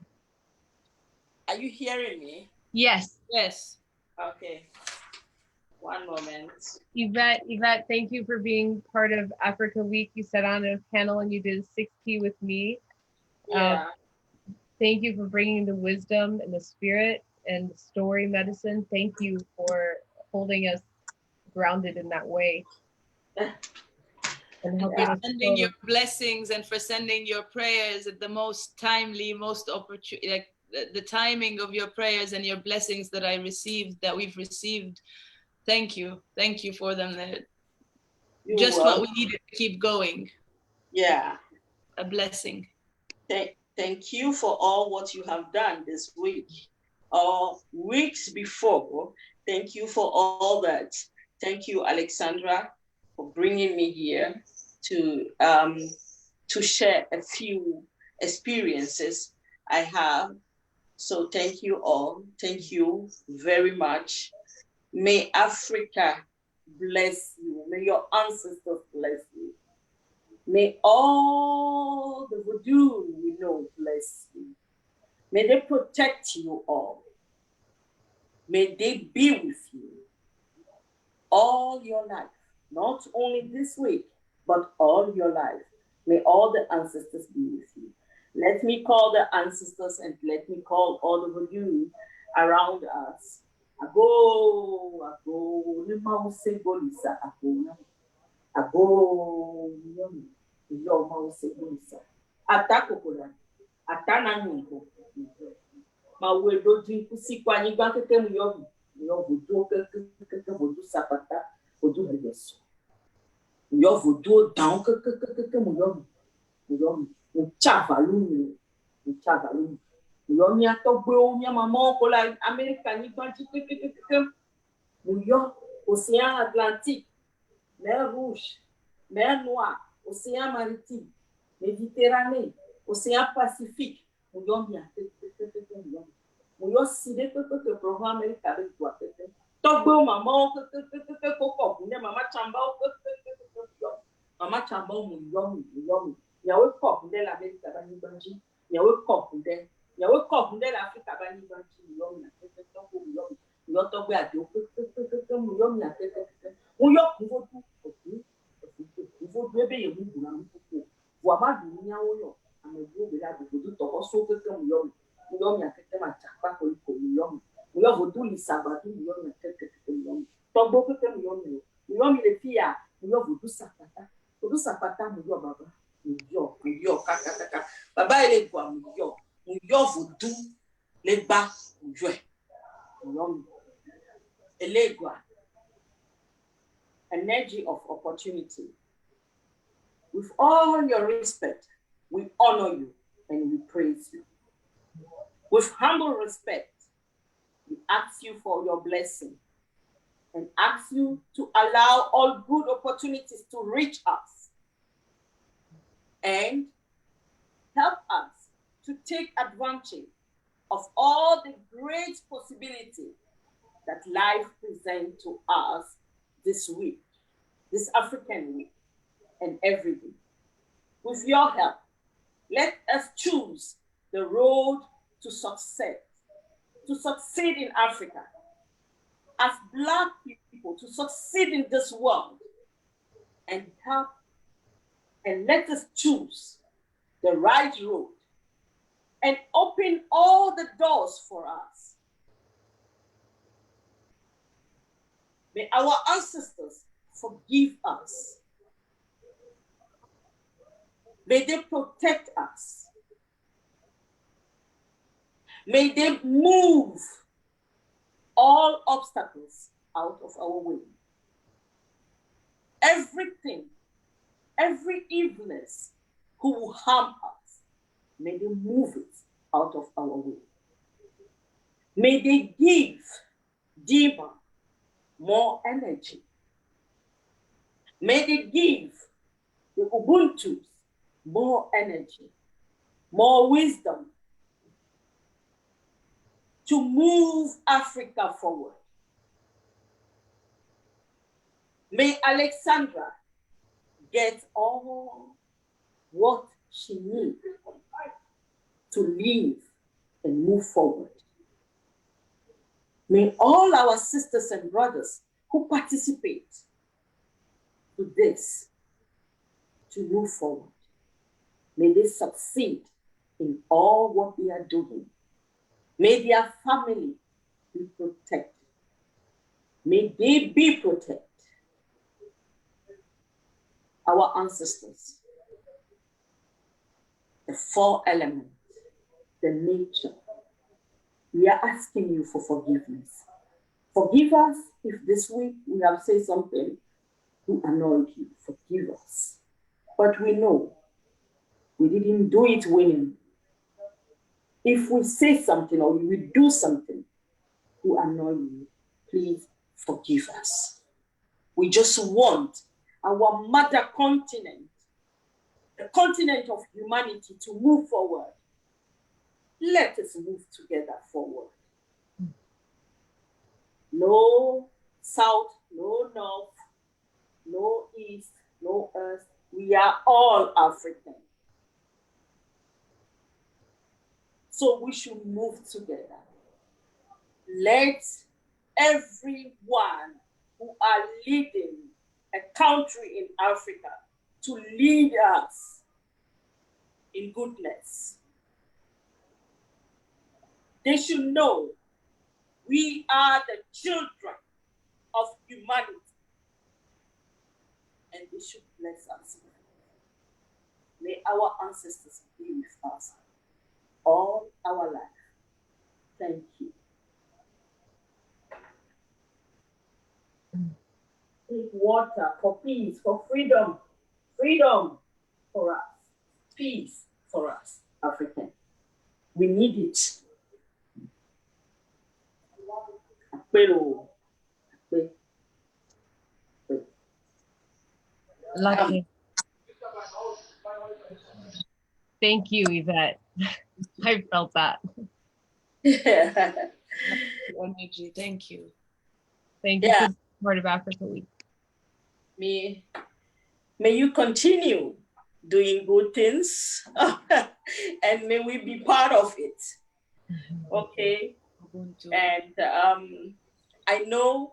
Are you hearing me? yes. Yes. Okay. One moment. Yvette, thank you for being part of Africa Week. You sat on a panel and you did 6P with me. Yeah. Thank you for bringing the wisdom and the spirit and the story medicine. Thank you for holding us grounded in that way. And helping us Sending your flow. blessings and for sending your prayers at the most timely, most opportune, like the timing of your prayers and your blessings that we've received. Thank you for them. They're You're just what we welcome. needed to keep going. Yeah. A blessing. Thank you for all what you have done this week or weeks before. Thank you for all that. Thank you, Alexandra, for bringing me here to share a few experiences I have. So thank you all. Thank you very much. May Africa bless you. May your ancestors bless you. May all the voodoo we know bless you. May they protect you all. May they be with you all your life, not only this week, but all your life. May all the ancestors be with you. Let me call the ancestors and let me call all the voodoo around us. Ago, ago, ago, yo mouse bolisa. Atako kola. Atana nyingo. Ma we do jinku si kwa nyigba keke mu yo. Yo vodo keke vodo sapata, vodo heyeso. Yo vodo down keke mu yo. Yo mu chavalu. Mu chavalu. Yo mi atogbe o mi mama kola America nyigba keke. Mu yo Océan Atlantique, Mer Rouge, Mer Noire, Océan Maritime, Méditerranée, Océan Pacifique. Nous side que programme avec toi. Togo maman mama chamba mama chamba mu yawe kop de la America bani banji yawe kop de l'Afrique bani banji yomi yo to gbe ade o mu yomi atete mu yo kuvodu ebe ye mu na mu wa ma du nya wo yo amebu be la du to so mu yomi atete ma chapa ko mu yo vodu li sabatu mu yomi atete mu yomi to gbo mu yomi le fia mu yo vodu sapata mu yo baba mu yo kaka baba ele gwa mu yo vodu le ba mu yo Elegua, energy of opportunity. With all your respect, we honor you and we praise you. With humble respect, we ask you for your blessing and ask you to allow all good opportunities to reach us and help us to take advantage of all the great possibilities that life presents to us this week, this African week, and every week. With your help, let us choose the road to success, to succeed in Africa, as Black people, to succeed in this world, and help, and let us choose the right road and open all the doors for us. May our ancestors forgive us. May they protect us. May they move all obstacles out of our way. Everything, every evilness who will harm us, may they move it out of our way. May they give demons more energy. May they give the Ubuntus more energy, more wisdom to move Africa forward. May Alexandra get all what she needs to live and move forward. May all our sisters and brothers who participate to this to move forward, may they succeed in all what they are doing. May their family be protected. May they be protected. Our ancestors, the four elements, the nature. We are asking you for forgiveness. Forgive us if this week we have said something to annoy you. Forgive us. But we know we didn't do it willingly. If we say something or we do something to annoy you, please forgive us. We just want our mother continent, the continent of humanity, to move forward. Let us move together forward. No south, no north, no east, no earth. We are all African. So we should move together. Let everyone who are leading a country in Africa to lead us in goodness. They should know we are the children of humanity, and they should bless us. May our ancestors be with us all our life. Thank you. Take water for peace, for freedom, freedom for us, peace for us, African. We need it. Lucky. Thank you, Yvette. I felt that. Energy. Thank you. Thank you Yeah. for part of Africa Week. May you continue doing good things and may we be part of it. Okay. Ubuntu. And I know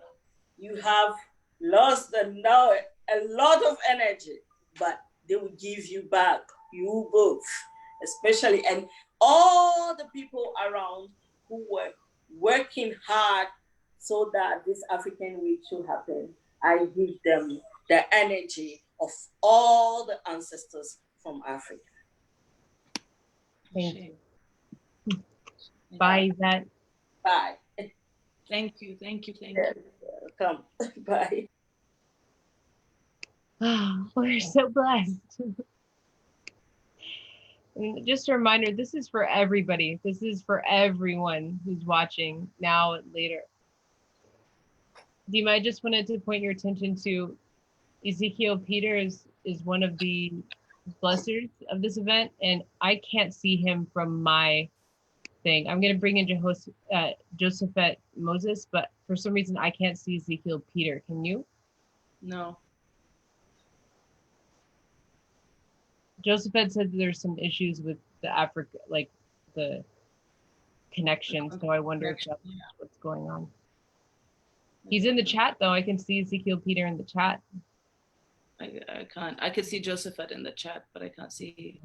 you have lost now a lot of energy, but they will give you back, you both, especially, and all the people around who were working hard so that this African Week should happen. I give them the energy of all the ancestors from Africa. Thank you. Bye, Yvette. Bye. Thank you. Thank you. Thank Yeah, you. welcome. Bye. We're so blessed. And just a reminder, this is for everybody. This is for everyone who's watching now and later. Dima, I just wanted to point your attention to Ezekiel Peters is one of the blessers of this event, and I can't see him from my thing. I'm going to bring in Josephette Moses, but for some reason I can't see Ezekiel Peter. Can you? No. Josephette said there's some issues with the Africa, like the connection. So I wonder if that's what's going on. He's in the chat though. I can see Ezekiel Peter in the chat. I can't. I could see Josephette in the chat, but I can't see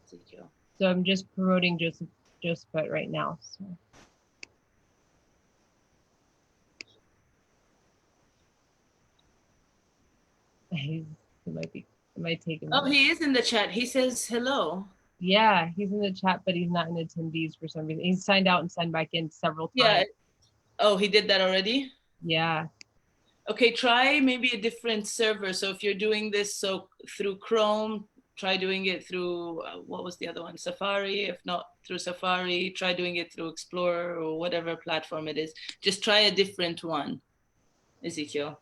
Ezekiel. So I'm just promoting Josephette right now. So. It might take him. Oh, he is in the chat. He says hello. Yeah, he's in the chat, but he's not in attendees for some reason. He's signed out and signed back in several times. Yeah. Oh, he did that already? Yeah. Okay, try maybe a different server. So if you're doing this through Chrome, try doing it through, what was the other one? Safari. If not through Safari, try doing it through Explorer or whatever platform it is. Just try a different one, Ezekiel.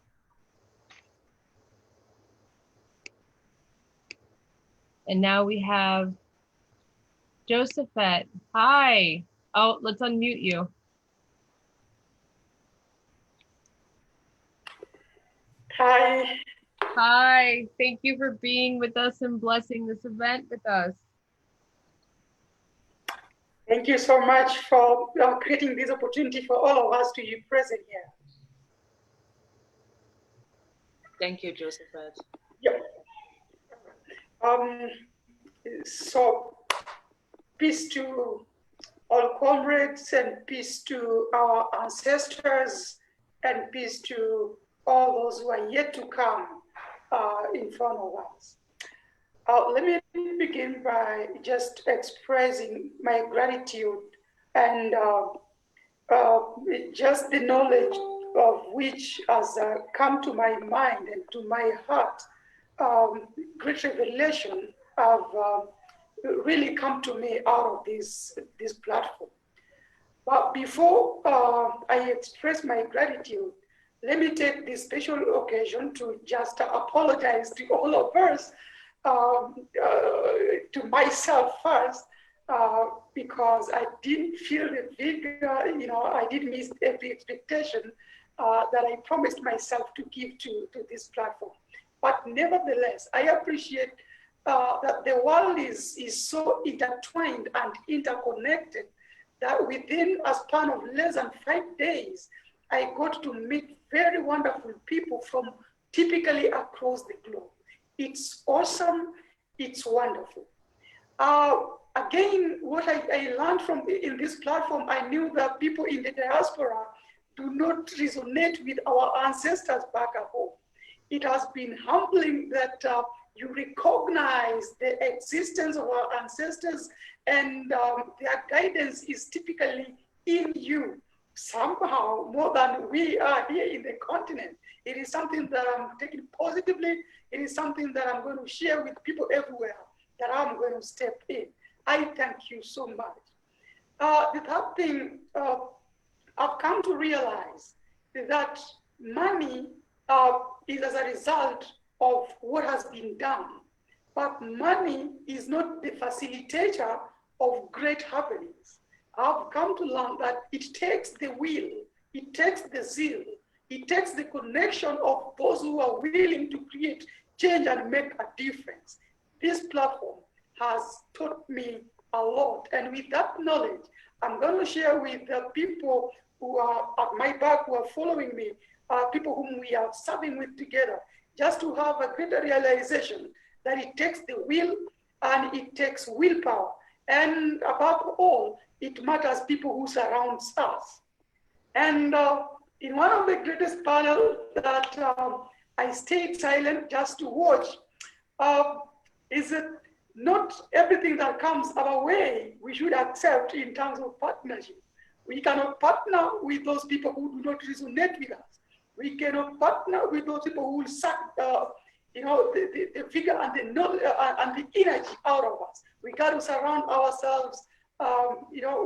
And now we have Josephette. Hi. Oh, let's unmute you. Hi. Hi. Thank you for being with us and blessing this event with us. Thank you so much for creating this opportunity for all of us to be present here. Thank you, Josephette. Yeah. So peace to all comrades and peace to our ancestors and peace to all those who are yet to come in front of us. Let me begin by just expressing my gratitude and just the knowledge of which has come to my mind and to my heart. Great revelation have really come to me out of this platform. But before I express my gratitude, let me take this special occasion to just apologize to all of us, to myself first, because I didn't feel the vigor, I did miss every expectation that I promised myself to give to this platform. But nevertheless, I appreciate that the world is so intertwined and interconnected that within a span of less than 5 days, I got to meet very wonderful people from typically across the globe. It's awesome, it's wonderful. Again, what I learned from in this platform, I knew that people in the diaspora do not resonate with our ancestors back at home. It has been humbling that you recognize the existence of our ancestors and their guidance is typically in you somehow more than we are here in the continent. It is something that I'm taking positively. It is something that I'm going to share with people everywhere, that I'm going to step in. I thank you so much. The third thing I've come to realize is that money is as a result of what has been done. But money is not the facilitator of great happenings. I've come to learn that it takes the will, it takes the zeal, it takes the connection of those who are willing to create change and make a difference. This platform has taught me a lot. And with that knowledge, I'm going to share with the people who are at my back, who are following me, people whom we are serving with together, just to have a greater realization that it takes the will and it takes willpower. And above all, it matters people who surround us. And in one of the greatest panels that I stayed silent just to watch, is it not everything that comes our way we should accept in terms of partnership. We cannot partner with those people who do not resonate with us. We cannot partner with those people who will suck the vigor and the knowledge and the energy out of us. We got to surround ourselves,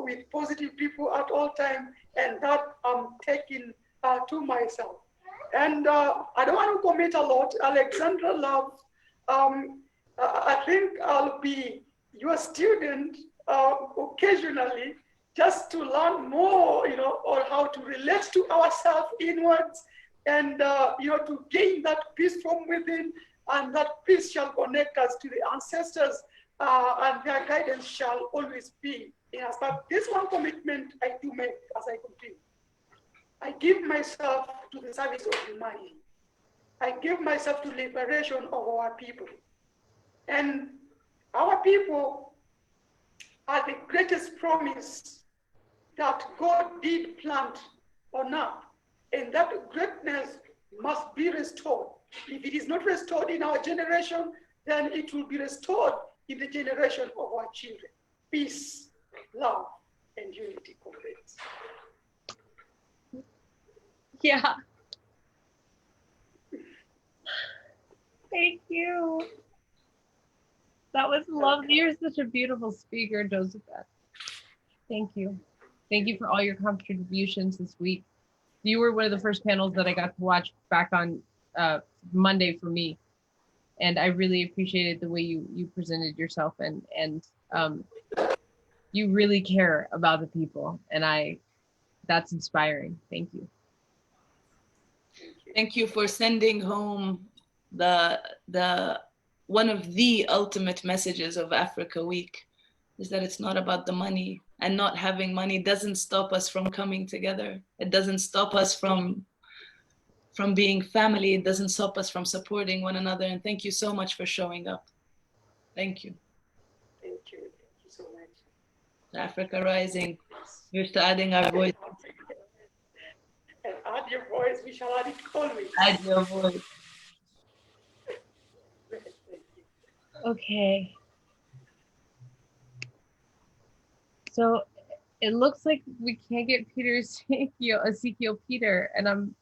with positive people at all times, and that I'm taking to myself. And I don't want to commit a lot. Alexandra Love, I think I'll be your student occasionally, just to learn more, on how to relate to ourselves inwards, and to gain that peace from within, and that peace shall connect us to the ancestors, and their guidance shall always be in us. But this one commitment I do make as I continue. I give myself to the service of humanity. I give myself to liberation of our people. And our people are the greatest promise that God did plant on earth. And that greatness must be restored. If it is not restored in our generation, then it will be restored in the generation of our children. Peace, love, and unity, comrades. Yeah. Thank you. That was lovely. You're such a beautiful speaker, Josephette. Thank you. Thank you for all your contributions this week. You were one of the first panels that I got to watch back on Monday for me. And I really appreciated the way you presented yourself, and you really care about the people. And that's inspiring. Thank you. Thank you for sending home the one of the ultimate messages of Africa Week, is that it's not about the money, and not having money doesn't stop us from coming together. It doesn't stop us from being family. It doesn't stop us from supporting one another. And thank you so much for showing up. Thank you. Thank you. Thank you so much. Africa Rising. Here's to adding our voice. And add add your voice. We shall add it always. Add your voice. Okay. So it looks like we can't get Ezekiel Peter, and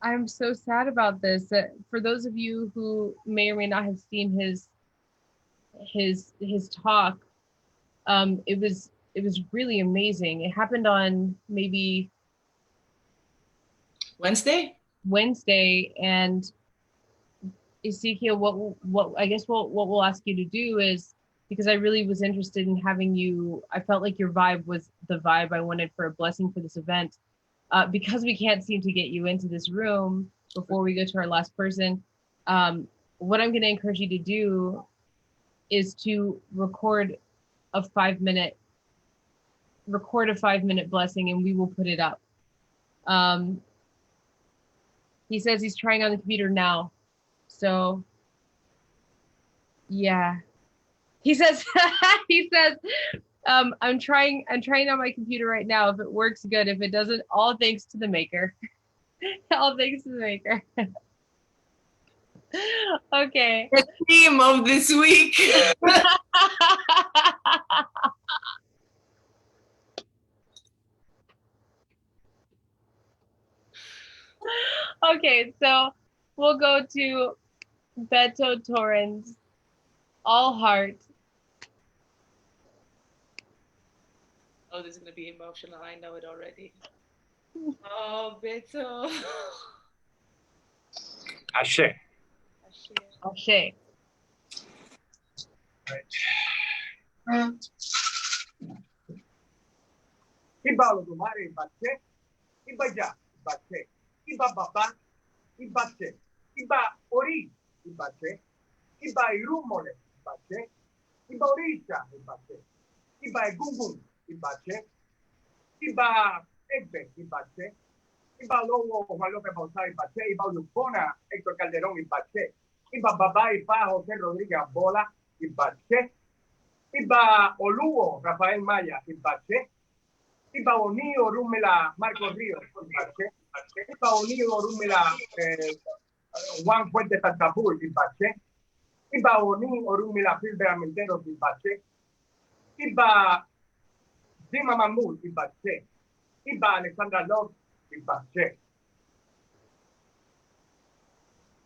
I'm so sad about this. For those of you who may or may not have seen his talk, it was really amazing. It happened on maybe Wednesday, and Ezekiel, what I guess what we'll ask you to do is, because I really was interested in having you, I felt like your vibe was the vibe I wanted for a blessing for this event. Because we can't seem to get you into this room before we go to our last person, what I'm going to encourage you to do is to record a 5-minute blessing, and we will put it up. He says he's trying on the computer now. So yeah, he says, I'm trying on my computer right now. If it works, good. If it doesn't, all thanks to the maker. All thanks to the maker. Okay. The theme of this week. Okay, so we'll go to Beto Torrens, All Heart. Oh, this is gonna be emotional. I know it already. Oh, Beto. Ashe. Ashe. Iba Olodumare Bache, Iba Ya Bache, Iba Baba, Ibache, Iba Ori Ibache, Iba Irumole Bache, Iba Orisha Bache, Iba Egungun Ibache, Iba Egbe Ibache, Iba Lobo Juan López Bautá Ibache, Iba Olupona Héctor Calderón Ibache, Iba Baba Iba José Rodríguez Bola Ibache, Iba Oluo Rafael Maya Ibache, Iba Oni Orúmela Marcos Ríos Ibache, Iba Oni Orúmela Juan Fuentes Tantapur Ibache, Iba Oni Orúmela Filbert Armenteros Ibache, Iba Dima Mahmoud Ibache, Iba Alexandra Love Ibache.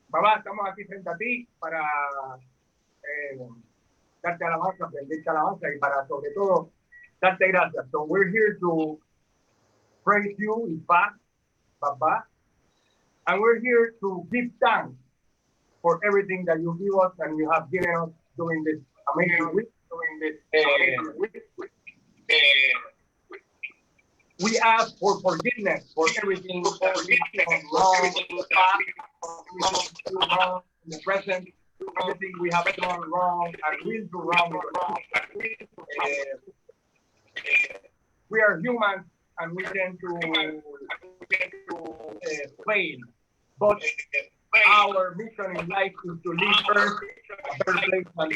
Babá, estamos aquí frente a ti para darte alabanza, aprenderte alabanza y para sobre todo darte gracias. So we're here to praise you, Ifa, Baba, and we're here to give thanks for everything that you give us and you have given us during this amazing week. We ask for forgiveness for everything that we have done wrong in the present, everything we have done wrong and will do wrong. We are humans and we tend to fail, but our mission in life is to leave Earth a better place than the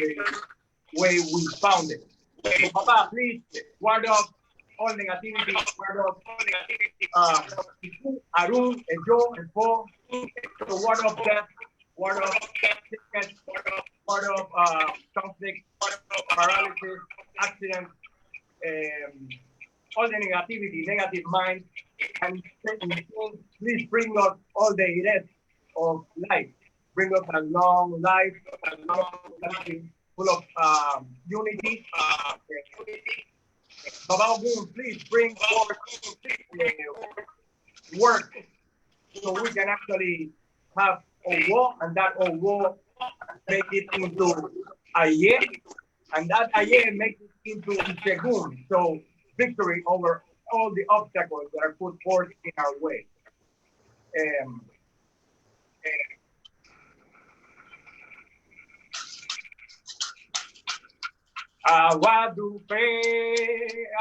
way we found it. So, Papa, please ward off all negativity, ward off Arun, Ejo, and Po, so ward off death, ward off sickness, ward off conflict, paralysis, accidents, all the negativity, negative mind, and please bring us all the rest of life. Bring us a long life, full of unity. Baba Ogun, please bring forth work so we can actually have Owo, and that Owo make it into Aye, and that Aye make it into Isegun. So victory over all the obstacles that are put forth in our way. Awadupe,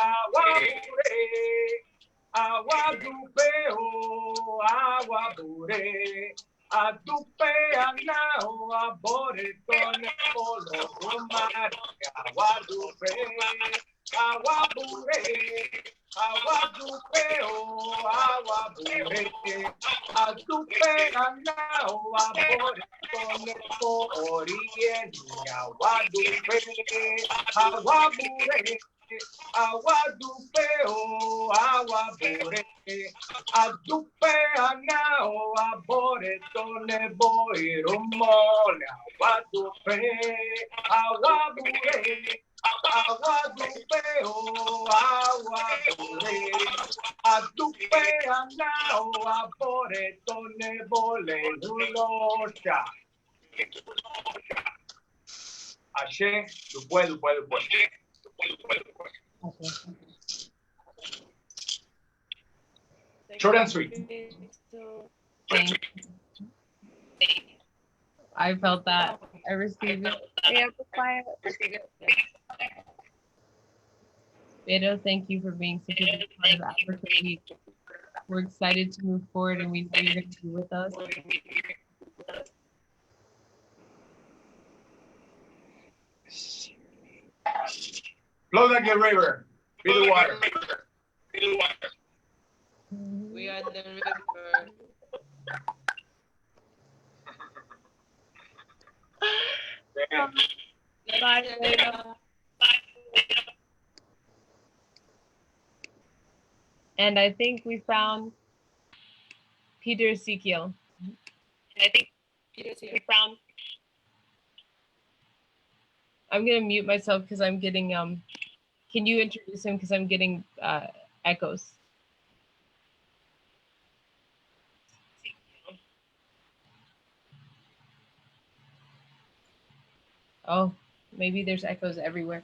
awabure, awadupe, oh, awabure, adupe, anao, abore, tone, polo, romar, awadupe, awabure, Awadupeo, awaburete, adupe anao, abortone po orieni, awadupe, awaburete, awadupeo, awaburete, adupe anao, abortone boirumole, awadupe, awaburete, awadupeo, awadure, adupe anao, aboretone bole hulocha. Ashe, tú puedes. Okay. Short and sweet. Thank you. I felt that. I received it. Beto, thank you for being such a big part of Africa Week. We're excited to move forward, and we know you're going to be with us. Flow like a river, be the water. We are the river. Bye, Beto. And I think we found Peter Ezekiel. I'm gonna mute myself because I'm getting can you introduce him because I'm getting echoes. Oh, maybe there's echoes everywhere.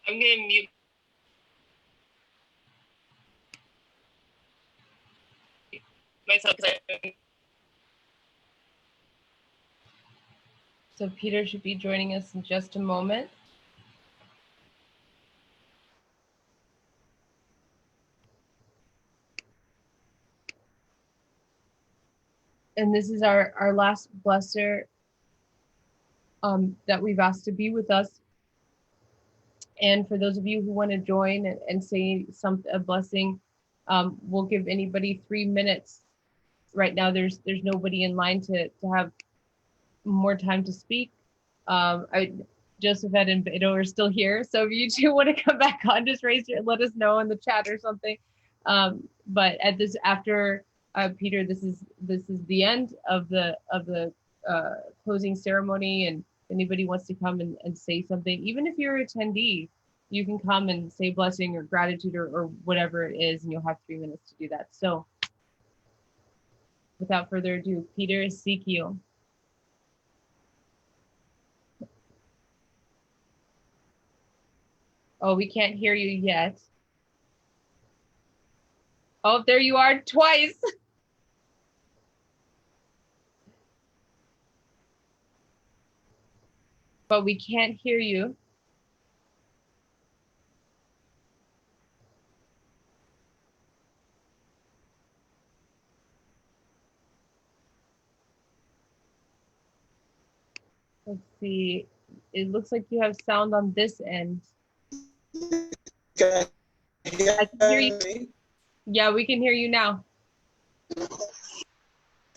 I'm gonna mute. Myself. So Peter should be joining us in just a moment. And this is our last blesser that we've asked to be with us. And for those of you who want to join and say a blessing, we'll give anybody 3 minutes. Right now, there's nobody in line to have more time to speak. Josephette and Beto are still here, so if you two want to come back on, just let us know in the chat or something. But after Peter, this is the end of the closing ceremony, and if anybody wants to come and say something, even if you're an attendee, you can come and say blessing or gratitude or whatever it is, and you'll have 3 minutes to do that. So without further ado, Peter Ezekiel. Oh, we can't hear you yet. Oh, there you are twice. But we can't hear you. Let's see. It looks like you have sound on this end. Can I can hear you. Yeah, we can hear you now.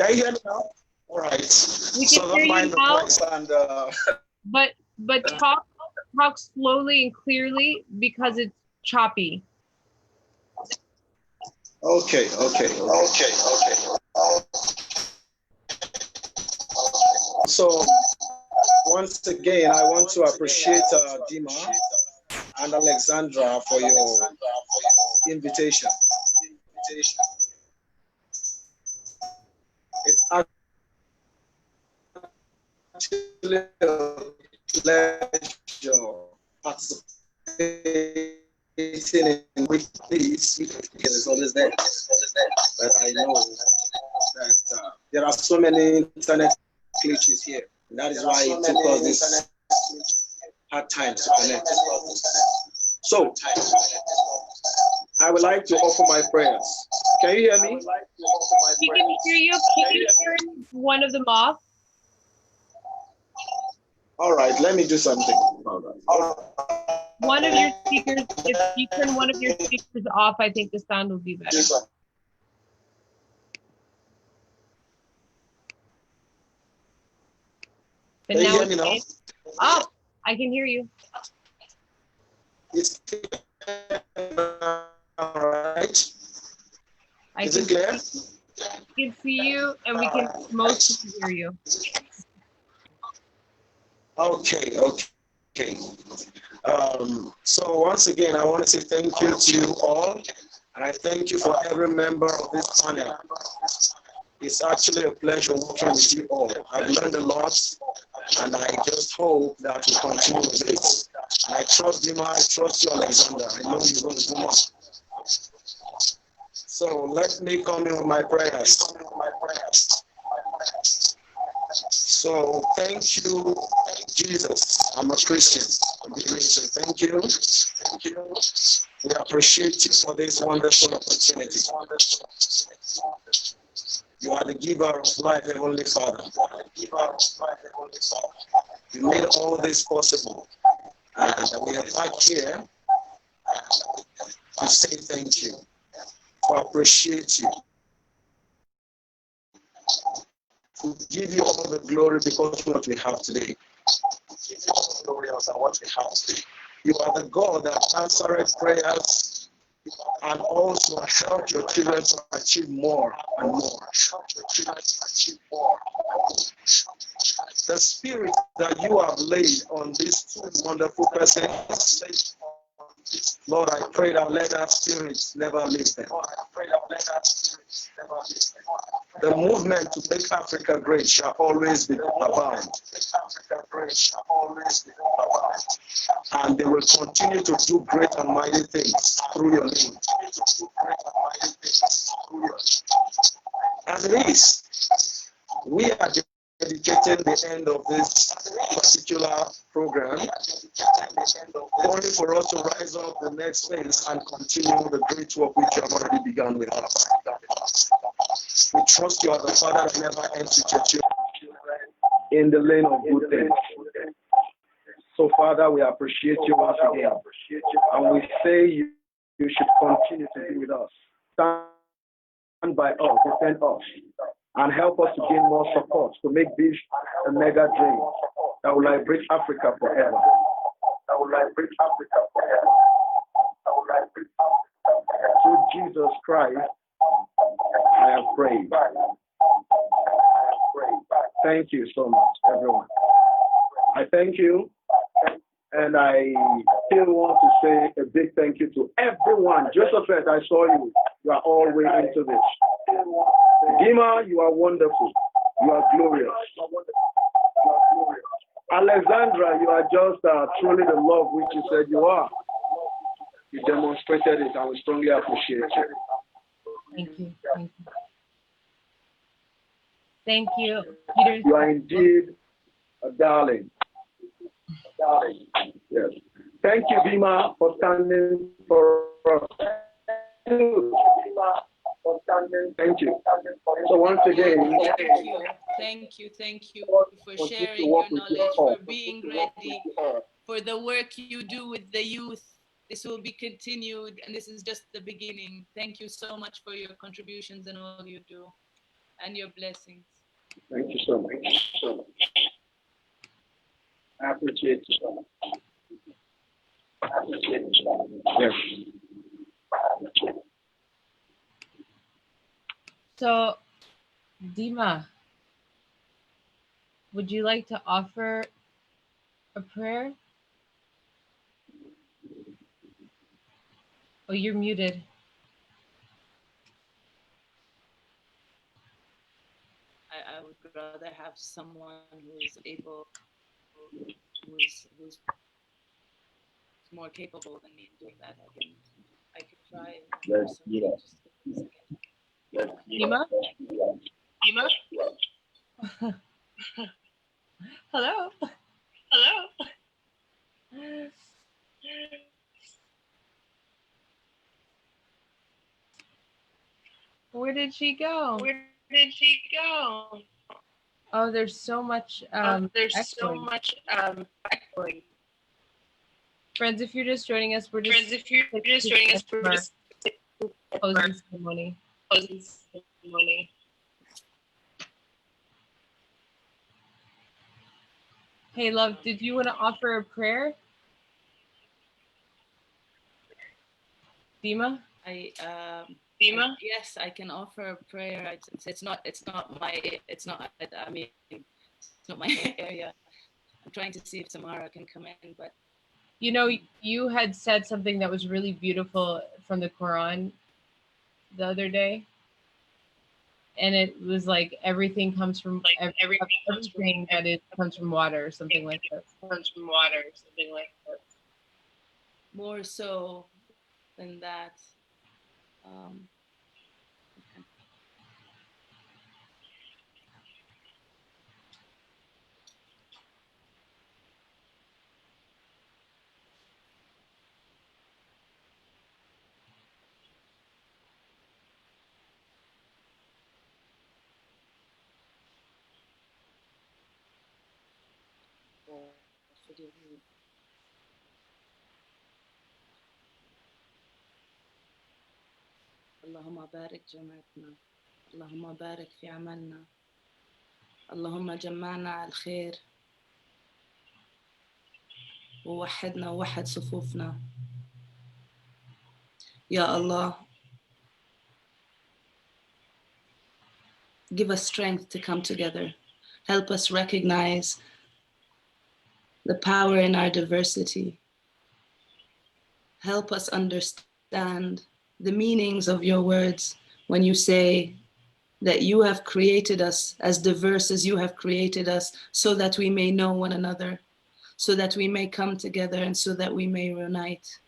you hear me now? All right. We can hear you now. And, but talk slowly and clearly because it's choppy. Okay. So once again, I want to appreciate Dima and Alexandra for your invitation. It's actually a pleasure participating in this because it's always there. But I know that there are so many internet glitches here. And that is why it took us this hard time to connect. So, I would like to offer my prayers. Can you hear me? We can hear you. Can you turn one of them off? All right, let me do something. All right. one of your speakers, if you turn one of your speakers off, I think the sound will be better. But Can you now hear me now? oh, I can hear you. It's all right. I Is can it clear? we can see you and we can mostly hear you. Okay, okay. So once again, I want to say thank you to you all, and I thank you for every member of this panel. It's actually a pleasure working with you all. I've learned a lot, and I just hope that we continue with it. And I trust Dima, I trust you, Alexander. I know you're going to do more. So let me come in with my prayers. So thank you, Jesus. I'm a Christian. So thank you. We appreciate you for this wonderful opportunity. You are the giver of life, Heavenly Father. You made all this possible. And we are back here to say thank you. To appreciate you. To give you all the glory because of what we have today. You are the God that answered prayers and also help your children to achieve more and more. The spirit that you have laid on these two wonderful persons, Lord, I pray that let that spirit never leave them. The movement to make Africa great shall always be abound. And they will continue to do great and mighty things through your name. As it is, we are dedicating the end of this particular program, only for us to rise up the next phase and continue the great work which you have already begun with us. We trust you are the Father that never ends with your children in the lane of good things. So, Father, we appreciate you once again. And we say you should continue to be with us. Stand by us, defend us, and help us to gain more support to make this a mega dream that will liberate Africa forever. Through Jesus Christ, I have prayed. Thank you so much, everyone. I thank you, and I still want to say a big thank you to everyone. Josephat, I saw you. You are all way into this. Dima, you are wonderful. You are glorious. Alexandra, you are just truly the love which you said you are. You demonstrated it, and we strongly appreciate it. Thank you. Thank you. Thank you, Peter. You are indeed a darling. Yes. Thank you, Dima, for standing for us. Thank you. So once again, thank you for sharing your knowledge, for being ready, for the work you do with the youth. This will be continued, and this is just the beginning. Thank you so much for your contributions and all you do, and your blessings. Thank you so much. I appreciate you so much. Yes. So, Dima, would you like to offer a prayer? Oh, you're muted. I would rather have someone who's able, who's more capable than me in doing that. I could try. Let's do that. Dima? Dima? Hello? Where did she go? Oh, there's so much echoing. Friends, if you're just joining us, we're just closing ceremony. Hey, love, did you want to offer a prayer? Dima? Yes, I can offer a prayer. It's not my area. I'm trying to see if Tamara can come in, but You know, you had said something that was really beautiful from the Quran the other day. And it was like everything comes from everything that is comes from water or something like that. more so than that. Okay. Forgive me. اللهم بارك جمعتنا اللهم بارك في عملنا اللهم جمعنا على الخير ووحدنا ووحد صفوفنا. Ya Allah, give us strength to come together. Help us recognize the power in our diversity. Help us understand the meanings of your words when you say that you have created us as diverse as you have created us so that we may know one another, so that we may come together and so that we may unite.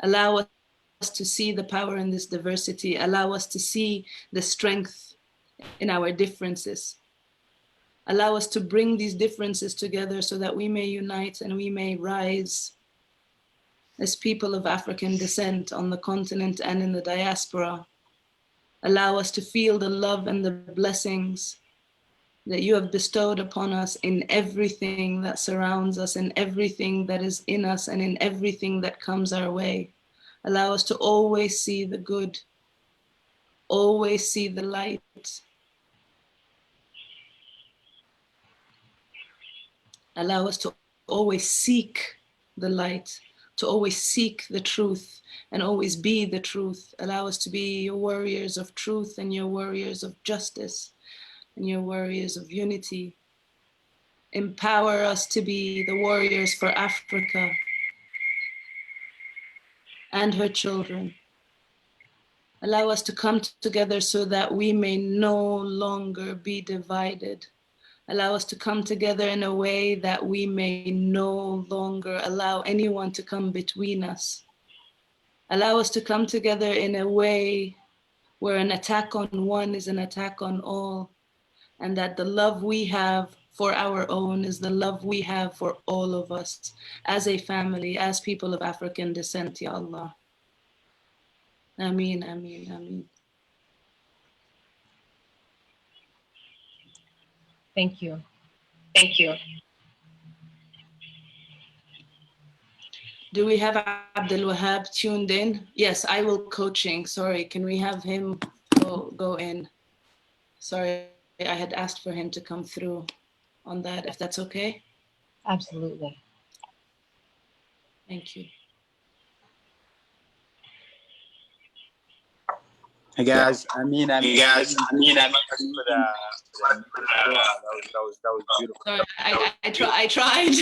Allow us to see the power in this diversity. Allow us to see the strength in our differences. Allow us to bring these differences together so that we may unite and we may rise as people of African descent on the continent and in the diaspora. Allow us to feel the love and the blessings that you have bestowed upon us in everything that surrounds us, in everything that is in us, and in everything that comes our way. Allow us to always see the good, always see the light. Allow us to always seek the light, to always seek the truth and always be the truth. Allow us to be your warriors of truth and your warriors of justice and your warriors of unity. Empower us to be the warriors for Africa and her children. Allow us to come together so that we may no longer be divided. Allow us to come together in a way that we may no longer allow anyone to come between us. Allow us to come together in a way where an attack on one is an attack on all, and that the love we have for our own is the love we have for all of us as a family, as people of African descent, Ya Allah. Ameen, ameen, ameen. Thank you. Thank you. Do we have Abdul Wahab tuned in? Yes, I will coaching. Sorry, can we have him go in? Sorry, I had asked for him to come through on that, if that's okay. Absolutely. Thank you. Hey guys, I mean, that was beautiful. Sorry, I tried.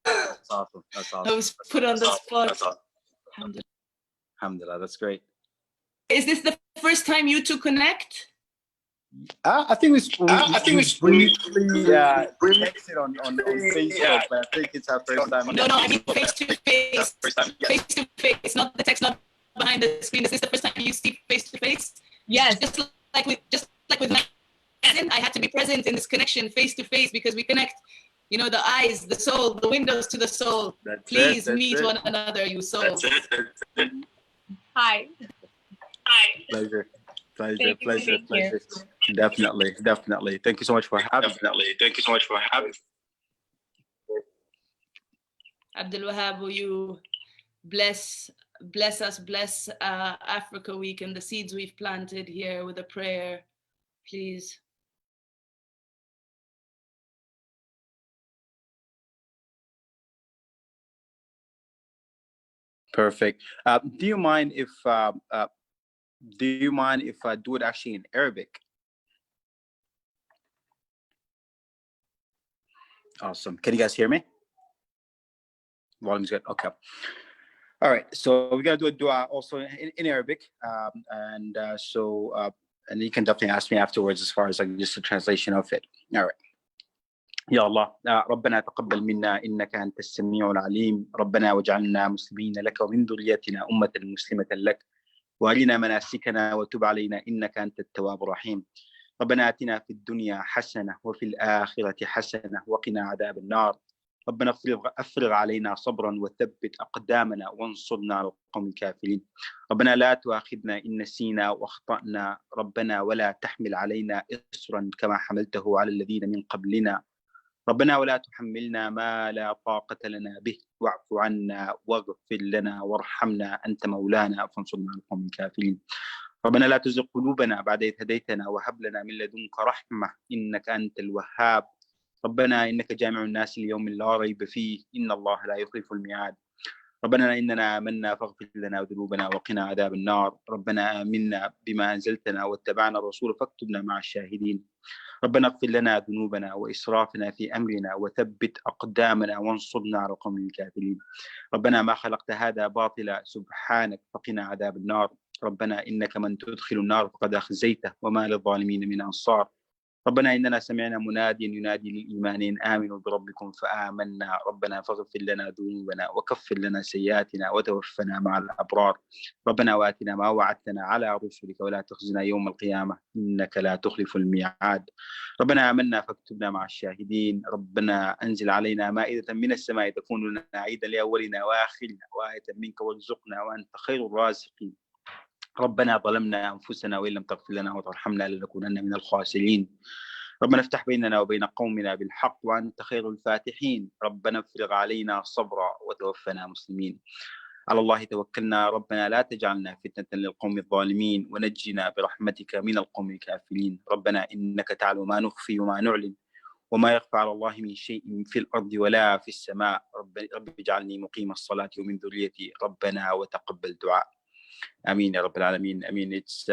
That's awesome. That's awesome. I was put on the spot. Alhamdulillah, that's great. Is this the first time you two connect? I think we briefly texted on Facebook, but I think it's our first time. No, I mean face to face. Face to face, not the text, not behind the screen. Is this the first time you see face to face? Yes. Just like with my cousin, I had to be present in this connection face to face because we connect. You know, the eyes, the soul, the windows to the soul. Please meet one another, you soul. Hi. Pleasure. Definitely. Thank you so much for having me. Abdul Wahab, will you bless us, bless Africa Week and the seeds we've planted here with a prayer, please? Perfect. Do you mind if I do it actually in Arabic? Awesome. Can you guys hear me? Volume's good. Okay. All right. So we're gonna do a dua also in Arabic, and you can definitely ask me afterwards as far as like just a translation of it. All right. يا الله ربنا تقبل منا إنك أنت السميع العليم ربنا واجعلنا مسلمين لك ومن ذريتنا أمة مسلمة لك وأرنا مناسكنا وتب علينا إنك أنت التواب الرحيم ربنا آتنا في الدنيا حسنة وفي الآخرة حسنة وقنا عذاب النار ربنا افرغ علينا صبرا وثبت أقدامنا وانصرنا على القوم الكافرين ربنا لا تؤاخذنا إن نسينا واخطأنا ربنا ولا تحمل علينا إصرا كما حملته على الذين من قبلنا ربنا ولا تحملنا ما لا طاقة لنا به واعف عنا واغفر لنا وارحمنا أنت مولانا فانصرنا على القوم الكافرين ربنا لا تزغ قلوبنا بعد إذ هديتنا وهب لنا من لدنك رحمة إنك أنت الوهاب ربنا إنك جامع الناس ليوم لا ريب فيه إن الله لا يخلف الميعاد ربنا إننا آمنا فاغفر لنا ذنوبنا وقنا عذاب النار ربنا آمنا بما أنزلتنا واتبعنا الرسول فاكتبنا مع الشاهدين ربنا اغفر لنا ذنوبنا وإسرافنا في أمرنا وثبت أقدامنا وانصرنا على القوم الكافرين ربنا ما خلقت هذا باطلا سبحانك فقنا عذاب النار ربنا إنك من تدخل النار فقد أخزيته وما للظالمين من أنصار ربنا إننا سمعنا مناديا ينادي للإيمان إن آمنوا بربكم فآمنا ربنا فاغفر لنا ذنوبنا وكفر لنا سيئاتنا وتوفنا مع الأبرار ربنا وآتنا ما وعدتنا على رسلك ولا تخزنا يوم القيامة إنك لا تخلف الميعاد ربنا آمنا فاكتبنا مع الشاهدين ربنا أنزل علينا مائدة من السماء تكون لنا عيدا لأولنا وآخرنا وآية منك وارزقنا وأنت خير الرازقين ربنا ظلمنا أنفسنا وإن لم تغفر لنا وترحمنا لنكونن من الخاسرين ربنا افتح بيننا وبين قومنا بالحق وأنت خير الفاتحين ربنا افرغ علينا صبرا وتوفنا مسلمين على الله توكلنا ربنا لا تجعلنا فتنة للقوم الظالمين ونجنا برحمتك من القوم الكافرين ربنا إنك تعلم ما نخفي وما نعلن وما يخفى على الله من شيء في الأرض ولا في السماء رب اجعلني مقيم الصلاة ومن ذريتي ربنا وتقبل دعاء Ameen, Ya Rabbil Alameen. I mean, it's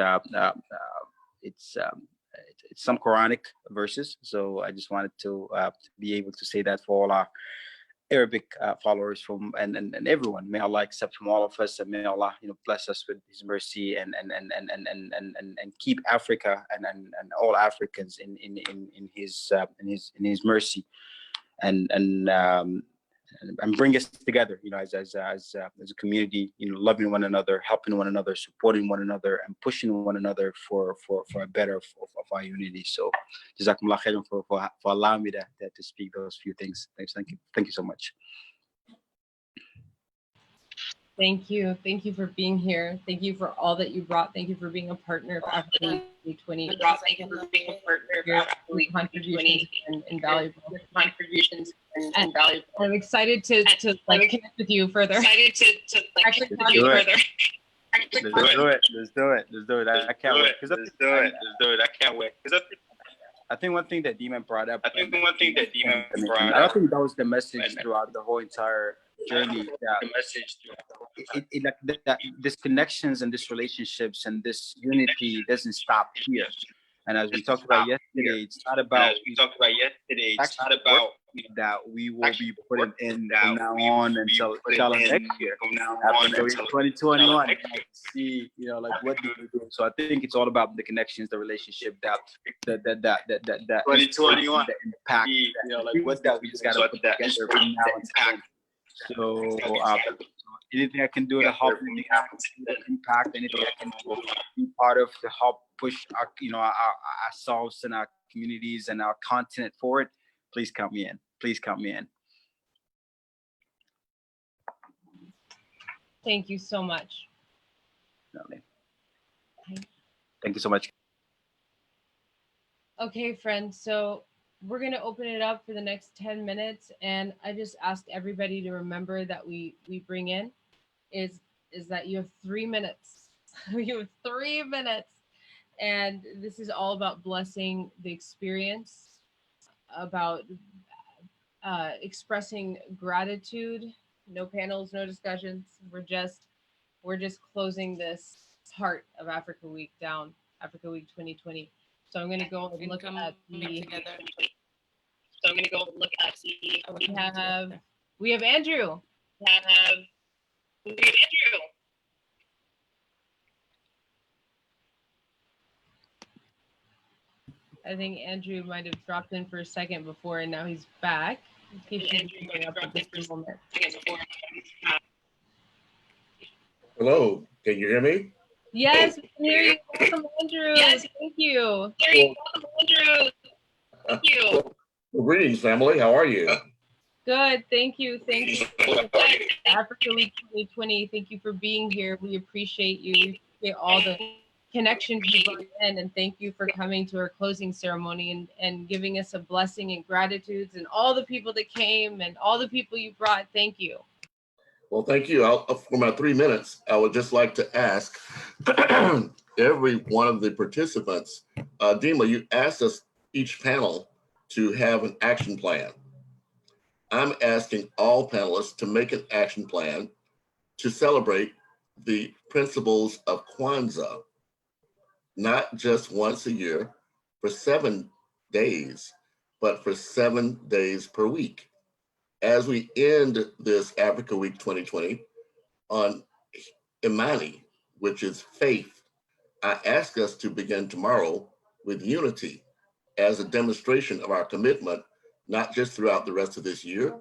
some Quranic verses, so I just wanted to be able to say that for all our Arabic followers from and everyone. May Allah accept from all of us, and may Allah bless us with His mercy and keep Africa and all Africans in His mercy and bring us together, as a community, loving one another, helping one another, supporting one another, and pushing one another for a better of our unity. So, Jazakumullah khairan for allowing me to speak those few things. Thank you so much. Thank you for being here. Thank you for all that you brought. Thank you for being a partner of Africa 2020. Thank you for being a partner of Africa 2020. Invaluable contributions and valuable. I'm excited to connect with you further. Let's do it. I can't wait. I think one thing that Demon brought up. I don't think that was the message throughout the whole entire journey. This connections and this relationships and this unity doesn't stop here. And as we talked about yesterday, it's not about that we will be putting in from now on until next year. After 2021, see, what do we do? So I think it's all about the connections, the relationship, that 2021, the impact, what that we just gotta put that together from now until. So anything I can do to help, anything I can do to impact, anything I can do to be part of to help push our, ourselves and our communities and our continent forward, please count me in. Please count me in. Thank you so much. Thank you so much. Okay, friends. So we're going to open it up for the next 10 minutes. And I just ask everybody to remember that we bring in is that you have 3 minutes. You have 3 minutes. And this is all about blessing the experience, about expressing gratitude. No panels, no discussions. We're just closing this part of Africa Week down, Africa Week 2020. So I'm going to go and look at the. So I'm going to go and look at the. We have Andrew. We have Andrew. I think Andrew might have dropped in for a second before, and now he's back. Hello, can you hear me? Yes, we can hear you. Welcome, Andrew. Yes. Thank you. Welcome, Andrew. Thank you. Well, greetings, family. How are you? Good. Thank you. Thank you. Africa Week 2020. Thank you for being here. We appreciate you. We appreciate all the connections you brought in, and thank you for coming to our closing ceremony and giving us a blessing and gratitudes, and all the people that came and all the people you brought. Thank you. Well, thank you. For my 3 minutes, I would just like to ask every one of the participants, Dima, you asked us each panel to have an action plan. I'm asking all panelists to make an action plan to celebrate the principles of Kwanzaa, not just once a year for 7 days, but for 7 days per week. As we end this Africa Week 2020 on Imani, which is faith, I ask us to begin tomorrow with unity as a demonstration of our commitment, not just throughout the rest of this year,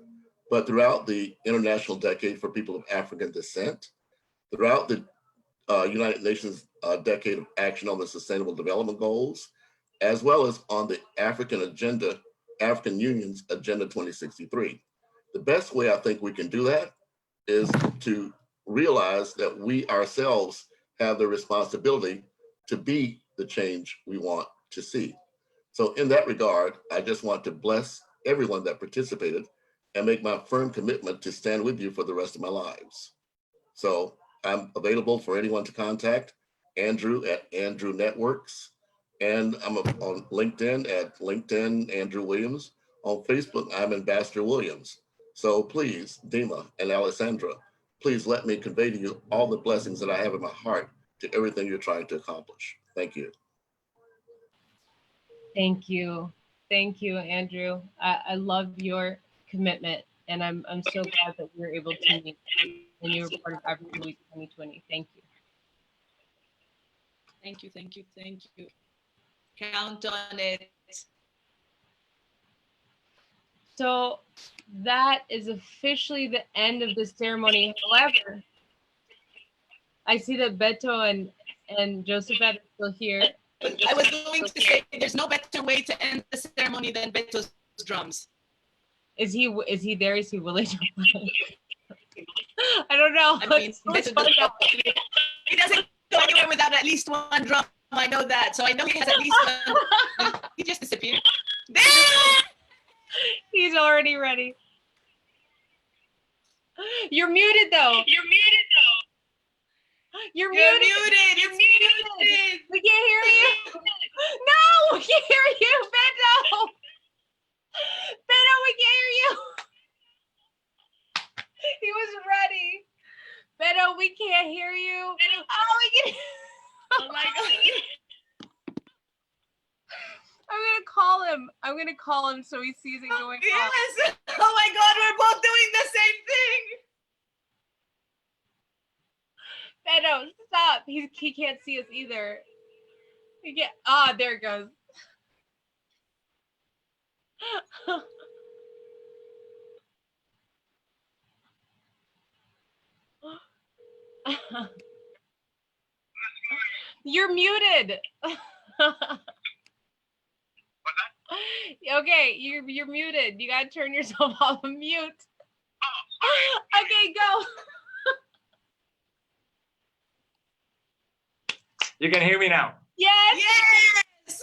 but throughout the International Decade for People of African Descent, throughout the United Nations Decade of Action on the Sustainable Development Goals, as well as on the African Union's Agenda 2063. The best way I think we can do that is to realize that we ourselves have the responsibility to be the change we want to see. So in that regard, I just want to bless everyone that participated and make my firm commitment to stand with you for the rest of my lives. So I'm available for anyone to contact. Andrew at Andrew Networks, and I'm on LinkedIn at LinkedIn Andrew Williams. On Facebook, I'm Ambassador Williams. So please, Dima and Alessandra, please let me convey to you all the blessings that I have in my heart to everything you're trying to accomplish. Thank you. Thank you. Thank you, Andrew. I love your commitment, and I'm so glad that we were able to meet when you were part of Africa Week 2020. Thank you. Thank you, thank you, thank you. Count on it. So that is officially the end of the ceremony. However, I see that Beto and Josephat are still here. I was going to say there's no better way to end the ceremony than Beto's drums. Is he there? Is he willing to play? I don't know. I mean, he doesn't go anywhere without at least one drum. I know that. So I know he has at least one. He just disappeared. He's already ready. You're muted though. You're muted. You're muted. We can't hear you. No, we can't hear you, Beto. Beto, we can't hear you. He was ready. Beto, we can't hear you. Oh, we can. Oh my God. I'm gonna call him so he sees it going off. Yes. Oh my God, we're both doing the same thing. Beto, stop. He can't see us either. He can't. Ah, there it goes. You're muted. Okay, you're muted. You gotta turn yourself off of mute. Okay, go. You can hear me now. Yes. Yes.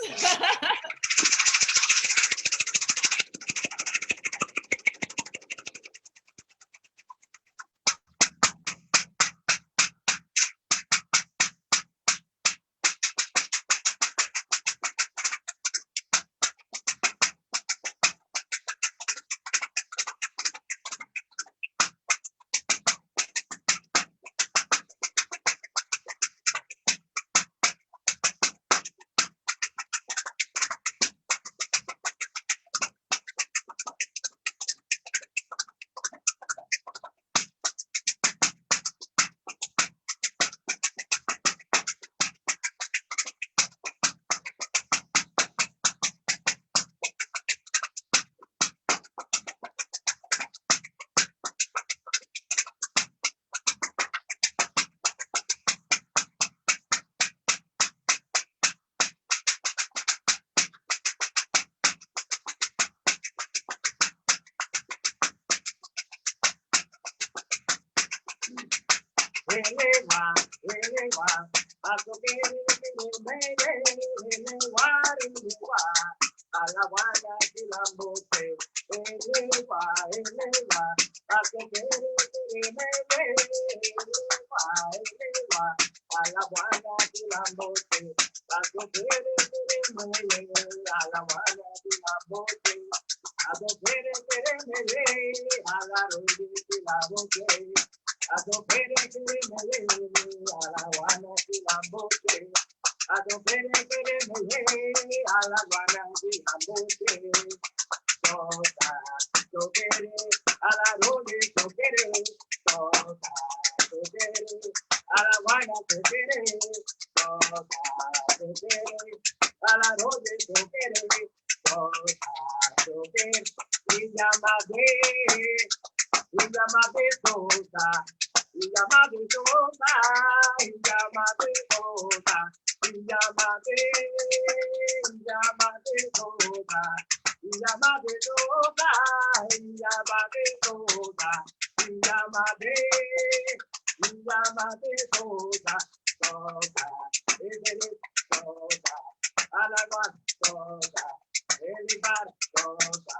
elewa, elewa, paso quiere, elewa, elewa, a la guana que la bote, elewa, elewa, paso quiere, elewa, elewa, a la guana que la bote, paso quiere, a la guana que la bote, a do quiere, a la roya que la bote. Ado pere pere mele, ala wana kilambote. Ado pere pere mele, ala wana kilambote. Tota, tokere, ala role tokere. Tota, tokere, ala wana tokere. Tota, tokere, ala role tokere. Tota, tokere, iyamade. Iyamade tota, iyamade tota, iyamade tota, iyamade, iyamade tota, iyamade tota, iyamade tota, iyamade, iyamade tota, tota, everybody tota, alaban tota, everybody tota,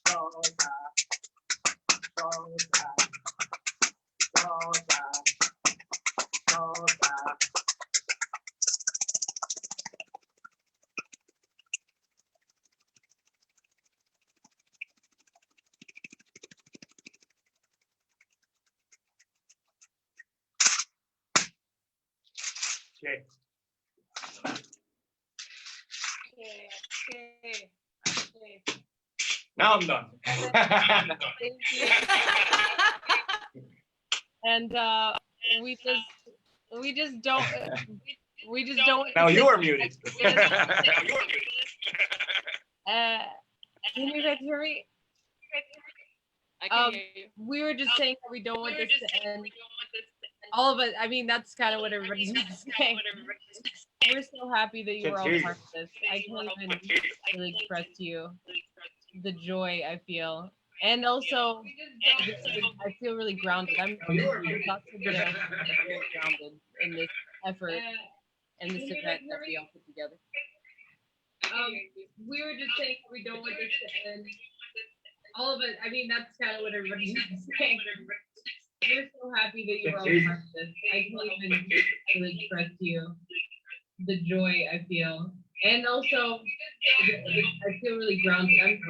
tota. Tota, tota, tota. Okay. Okay. Now I'm done. Thank you. And we just don't. Now you are muted. Can you guys hear me? I can hear you. We were just saying that we don't want this to end. All of it. I mean, that's kind of what everybody's saying. We're so happy that you were all part of this. I can't even really express to you the joy I feel. And also, I feel really grounded. I'm not so good at very grounded in this effort and this event that we all put together. We were just saying we don't want this to end. All of it. I mean, that's kind of what everybody's saying. We're so happy that you were all part of this. I can't even really express to you the joy I feel. And also, I feel really grounded. I'm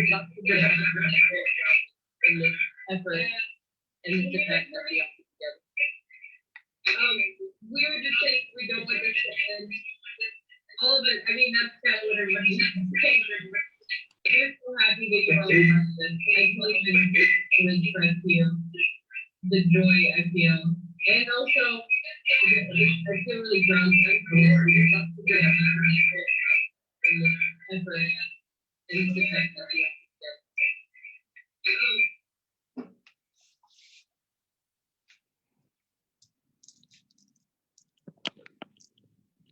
not so good at in this effort and this event that we all put together. We were just saying we don't want this to end. All of it. I mean, that's kind of what everybody's saying. We're so happy that you're all part of this. I can't even really express to you the joy I feel. And also, I feel really grounded. I'm not so good at in this effort and this event that we all put together.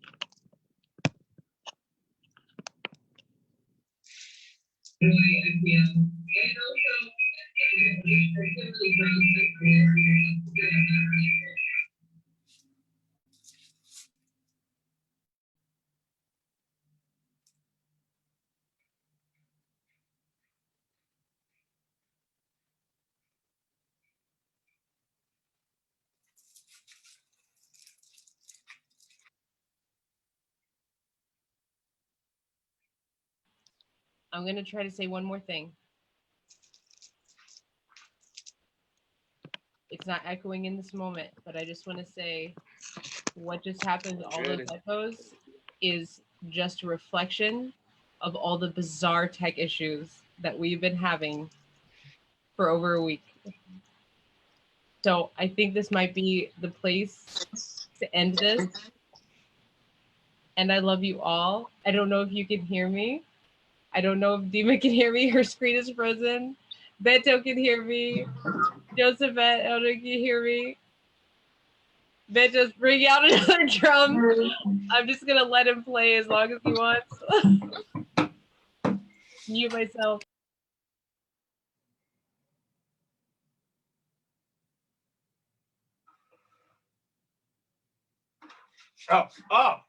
Joy I feel. And also, I feel really grounded. I'm going to try to say one more thing. It's not echoing in this moment, but I just want to say what just happened with all those echoes is just a reflection of all the bizarre tech issues that we've been having for over a week. So I think this might be the place to end this. And I love you all. I don't know if you can hear me. I don't know if Dima can hear me. Her screen is frozen. Beto can hear me. Josephette, I don't know if you can hear me. Beto's bring out another drum. I'm just going to let him play as long as he wants. Mute myself. Oh.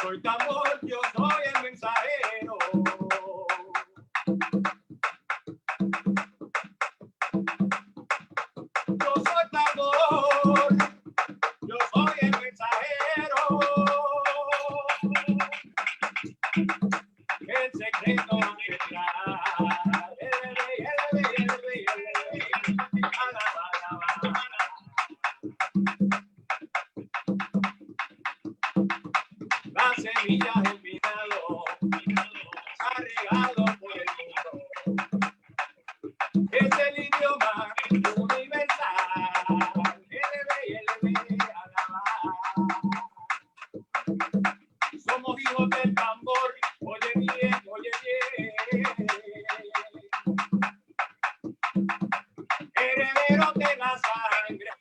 Soy tambor, yo soy el mensajero. Yo soy tambor, yo soy el mensajero. El secreto ancestral. La semilla germinado ha regado por el mundo. Es el idioma universal. Somos hijos del tambor. Oye bien, oye bien. Herederos de la sangre.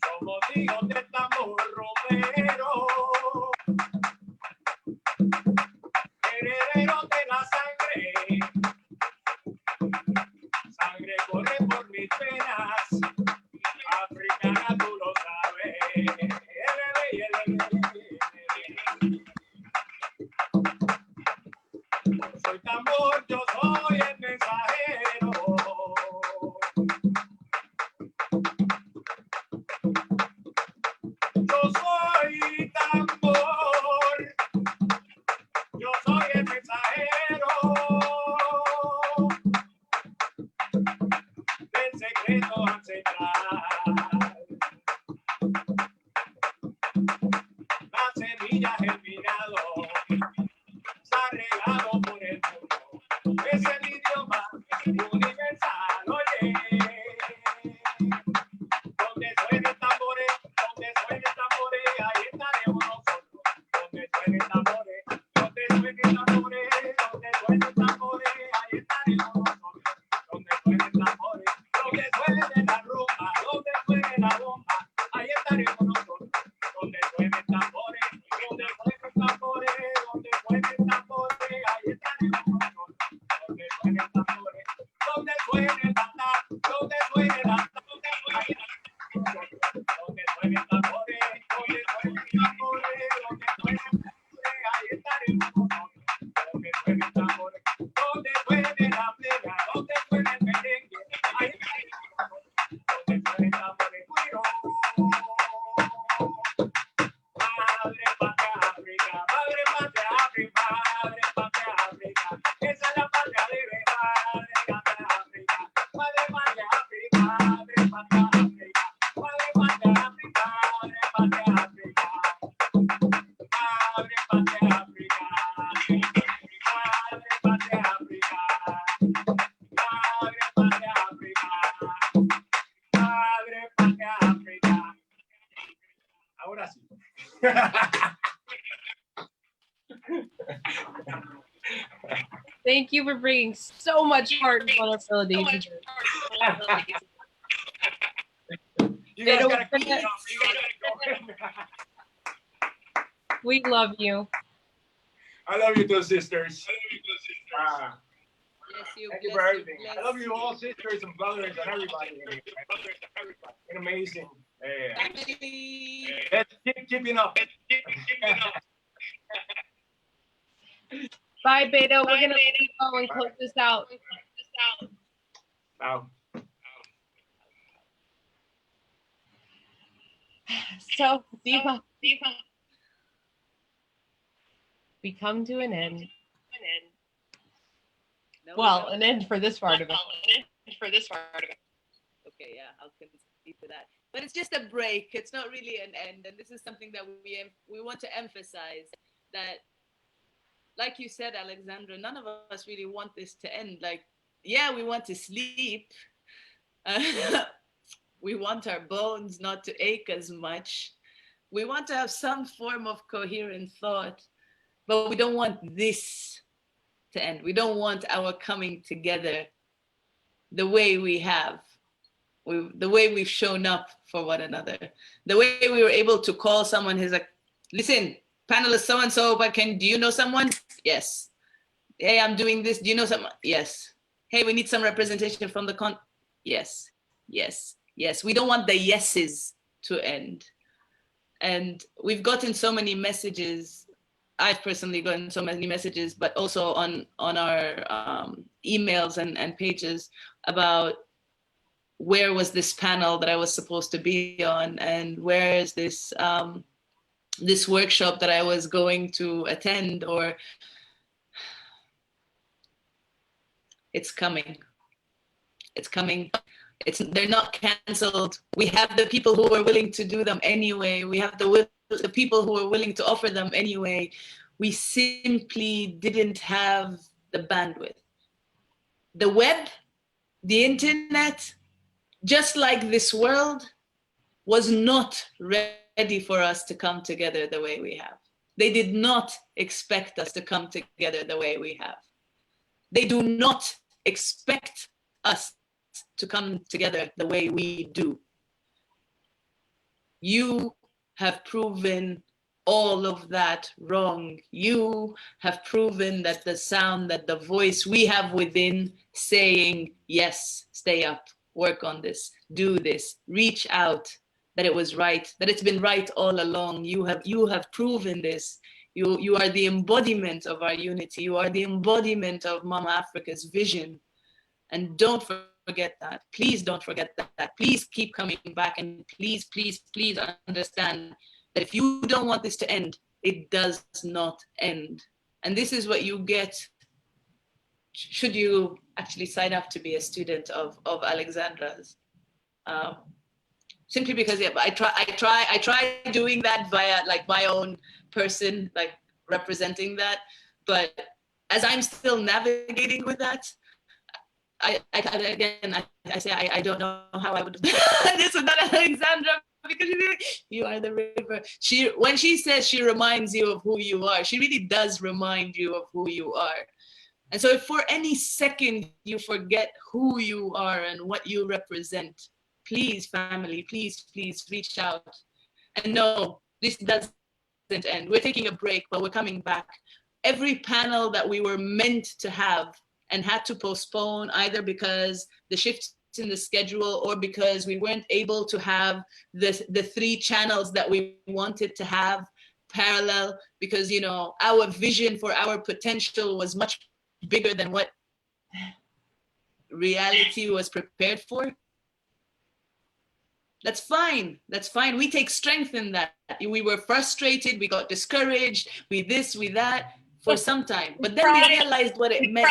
Somos hijos del tambor romero. Herederos de la sangre. Sangre corre por mis venas. Africana, tú lo sabes. Soy tambor, yo soy el mensajero. Yo soy tambor, yo soy el mensajero del secreto ancestral. La semilla germinado se ha regado por el mundo. Es el idioma universal, oye. Donde suenen tambores, ahí estaremos nosotros. Donde suenen tambores, donde suenen tambores, donde suenen tambores, ahí estaremos nosotros. Donde suenen tambores, donde suene la rumba, donde suene la bomba, ahí estaremos nosotros. Donde suenen tambores, donde suenen tambores, donde suenen tambores, ahí estaremos nosotros. Donde suenen tambores, donde suene la ta, donde suene la ta, donde suene la donde suenen tambores, donde suenen tambores, donde suenen tambores, ahí estaremos nosotros. Donde suenen tambores, donde suene la plena, donde suene el merengue, ahí estaremos nosotros. Donde suenen tambores, cuiro. Madre patria África, madre patria África, madre patria África, esa es la patria de verdad, madre patria África, madre patria África, madre patria África, madre patria África, madre patria África, madre patria África, madre patria África, madre patria África, madre patria África. Ahora sí. Thank you for bringing so much heart and vulnerability. You guys Pero gotta we're keep gonna- it up. You gotta go. We love you. I love you too, sisters. Bless you. Thank you Bless for you. everything. Bless I love you you. all, sisters and brothers and everybody. It's amazing. Family. Let's keep keeping up. Bye, Beto. We're gonna let you go and close this out. Wow. So, Deepa, we come to an end. No, Well, no. an end for this part of it. Okay, yeah, I'll concede to that. But it's just a break. It's not really an end. And this is something that we want to emphasize, that, like you said, Alexandra, none of us really want this to end. Like, yeah, we want to sleep. We want our bones not to ache as much. We want to have some form of coherent thought, but we don't want this to end. We don't want our coming together the way we have, the way we've shown up for one another, the way we were able to call someone who's like, listen, panelist so-and-so, but do you know someone? Yes. Hey, I'm doing this. Do you know someone? Yes. Hey, we need some representation from the yes, yes, yes. We don't want the yeses to end. And we've gotten so many messages. I've personally gotten so many messages, but also on our emails and pages about where was this panel that I was supposed to be on, and where is this this workshop that I was going to attend, or it's coming. It's coming. They're not canceled. We have the people who are willing to do them anyway. We have the people who are willing to offer them anyway. We simply didn't have the bandwidth. The web, the internet, just like this world, was not ready for us to come together the way we have. They did not expect us to come together the way we have. They do not expect us to come together the way we do. You have proven all of that wrong. You have proven that the sound, that the voice we have within saying, yes, stay up, work on this, do this, reach out, that it was right, that it's been right all along. You have proven this. You are the embodiment of our unity. You are the embodiment of Mama Africa's vision. And don't forget that. Please don't forget that. Please keep coming back, and please, please, please understand that if you don't want this to end, it does not end. And this is what you get should you actually sign up to be a student of Alexandra's. Simply because I try doing that via like my own person, like representing that. But as I'm still navigating with that, I say I don't know how I would have done this without Alexandra, because you are the river. When she says she reminds you of who you are, she really does remind you of who you are. And so if for any second you forget who you are and what you represent, please, family, please, please reach out. And no, this doesn't end. We're taking a break, but we're coming back. Every panel that we were meant to have and had to postpone, either because the shifts in the schedule or because we weren't able to have the 3 channels that we wanted to have parallel, because, you know, our vision for our potential was much bigger than what reality was prepared for. That's fine. That's fine. We take strength in that. We were frustrated. We got discouraged. We this, we that for some time. But then we realized what it meant.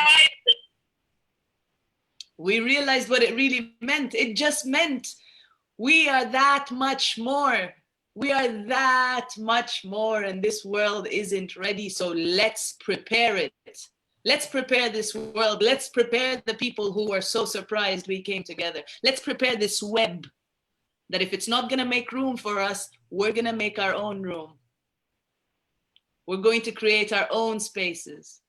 We realized what it really meant. It just meant we are that much more. We are that much more, and this world isn't ready. So let's prepare it. Let's prepare this world. Let's prepare the people who are so surprised we came together. Let's prepare this web that if it's not going to make room for us, we're going to make our own room. We're going to create our own spaces.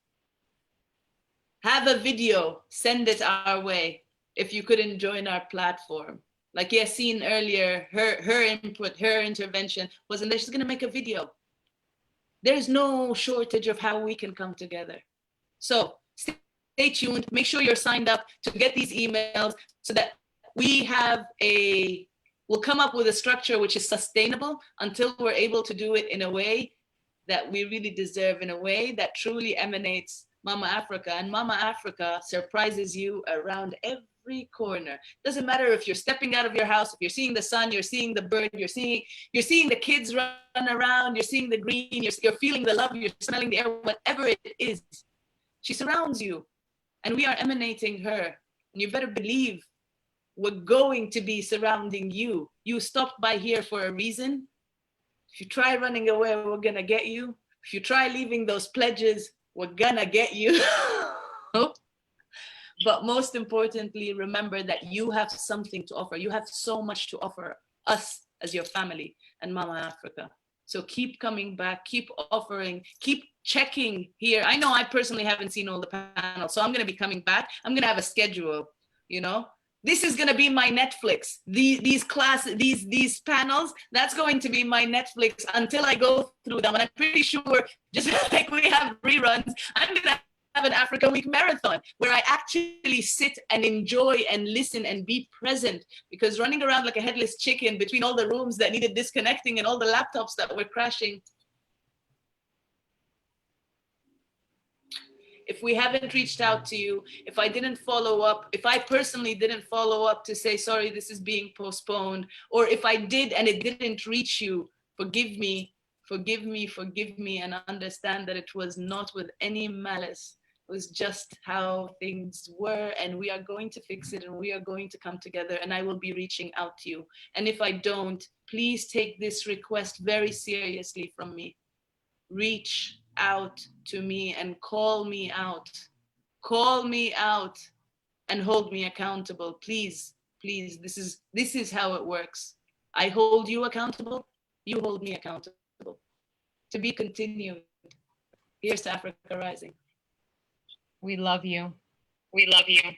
Have a video, send it our way if you couldn't join our platform. Like Yassine earlier, her input, her intervention wasn't there. She's going to make a video. There's no shortage of how we can come together. So stay tuned. Make sure you're signed up to get these emails so that we'll come up with a structure which is sustainable until we're able to do it in a way that we really deserve, in a way that truly emanates Mama Africa. And Mama Africa surprises you around every corner. Doesn't matter if you're stepping out of your house, if you're seeing the sun, you're seeing the bird, you're seeing the kids run around, you're seeing the green, you're feeling the love, you're smelling the air, whatever it is. She surrounds you, and we are emanating her. And you better believe we're going to be surrounding you. You stopped by here for a reason. If you try running away, we're gonna get you. If you try leaving those pledges, we're gonna get you. But most importantly, remember that you have something to offer. You have so much to offer us as your family and Mama Africa. So keep coming back, keep offering, keep checking here. I know I personally haven't seen all the panels, so I'm gonna be coming back. I'm gonna have a schedule, you know? This is gonna be my Netflix. These panels, that's going to be my Netflix until I go through them. And I'm pretty sure, just like we have reruns, I'm gonna have an Africa Week marathon where I actually sit and enjoy and listen and be present, because running around like a headless chicken between all the rooms that needed disconnecting and all the laptops that were crashing. If we haven't reached out to you, if I didn't follow up, if I personally didn't follow up to say, sorry, this is being postponed, or if I did and it didn't reach you, forgive me, and understand that it was not with any malice. It was just how things were, and we are going to fix it, and we are going to come together, and I will be reaching out to you. And if I don't, please take this request very seriously from me. Reach out to me and call me out. Call me out and hold me accountable. Please, please, this is how it works. I hold you accountable, you hold me accountable. To be continued. Here's to Africa Rising. We love you. We love you.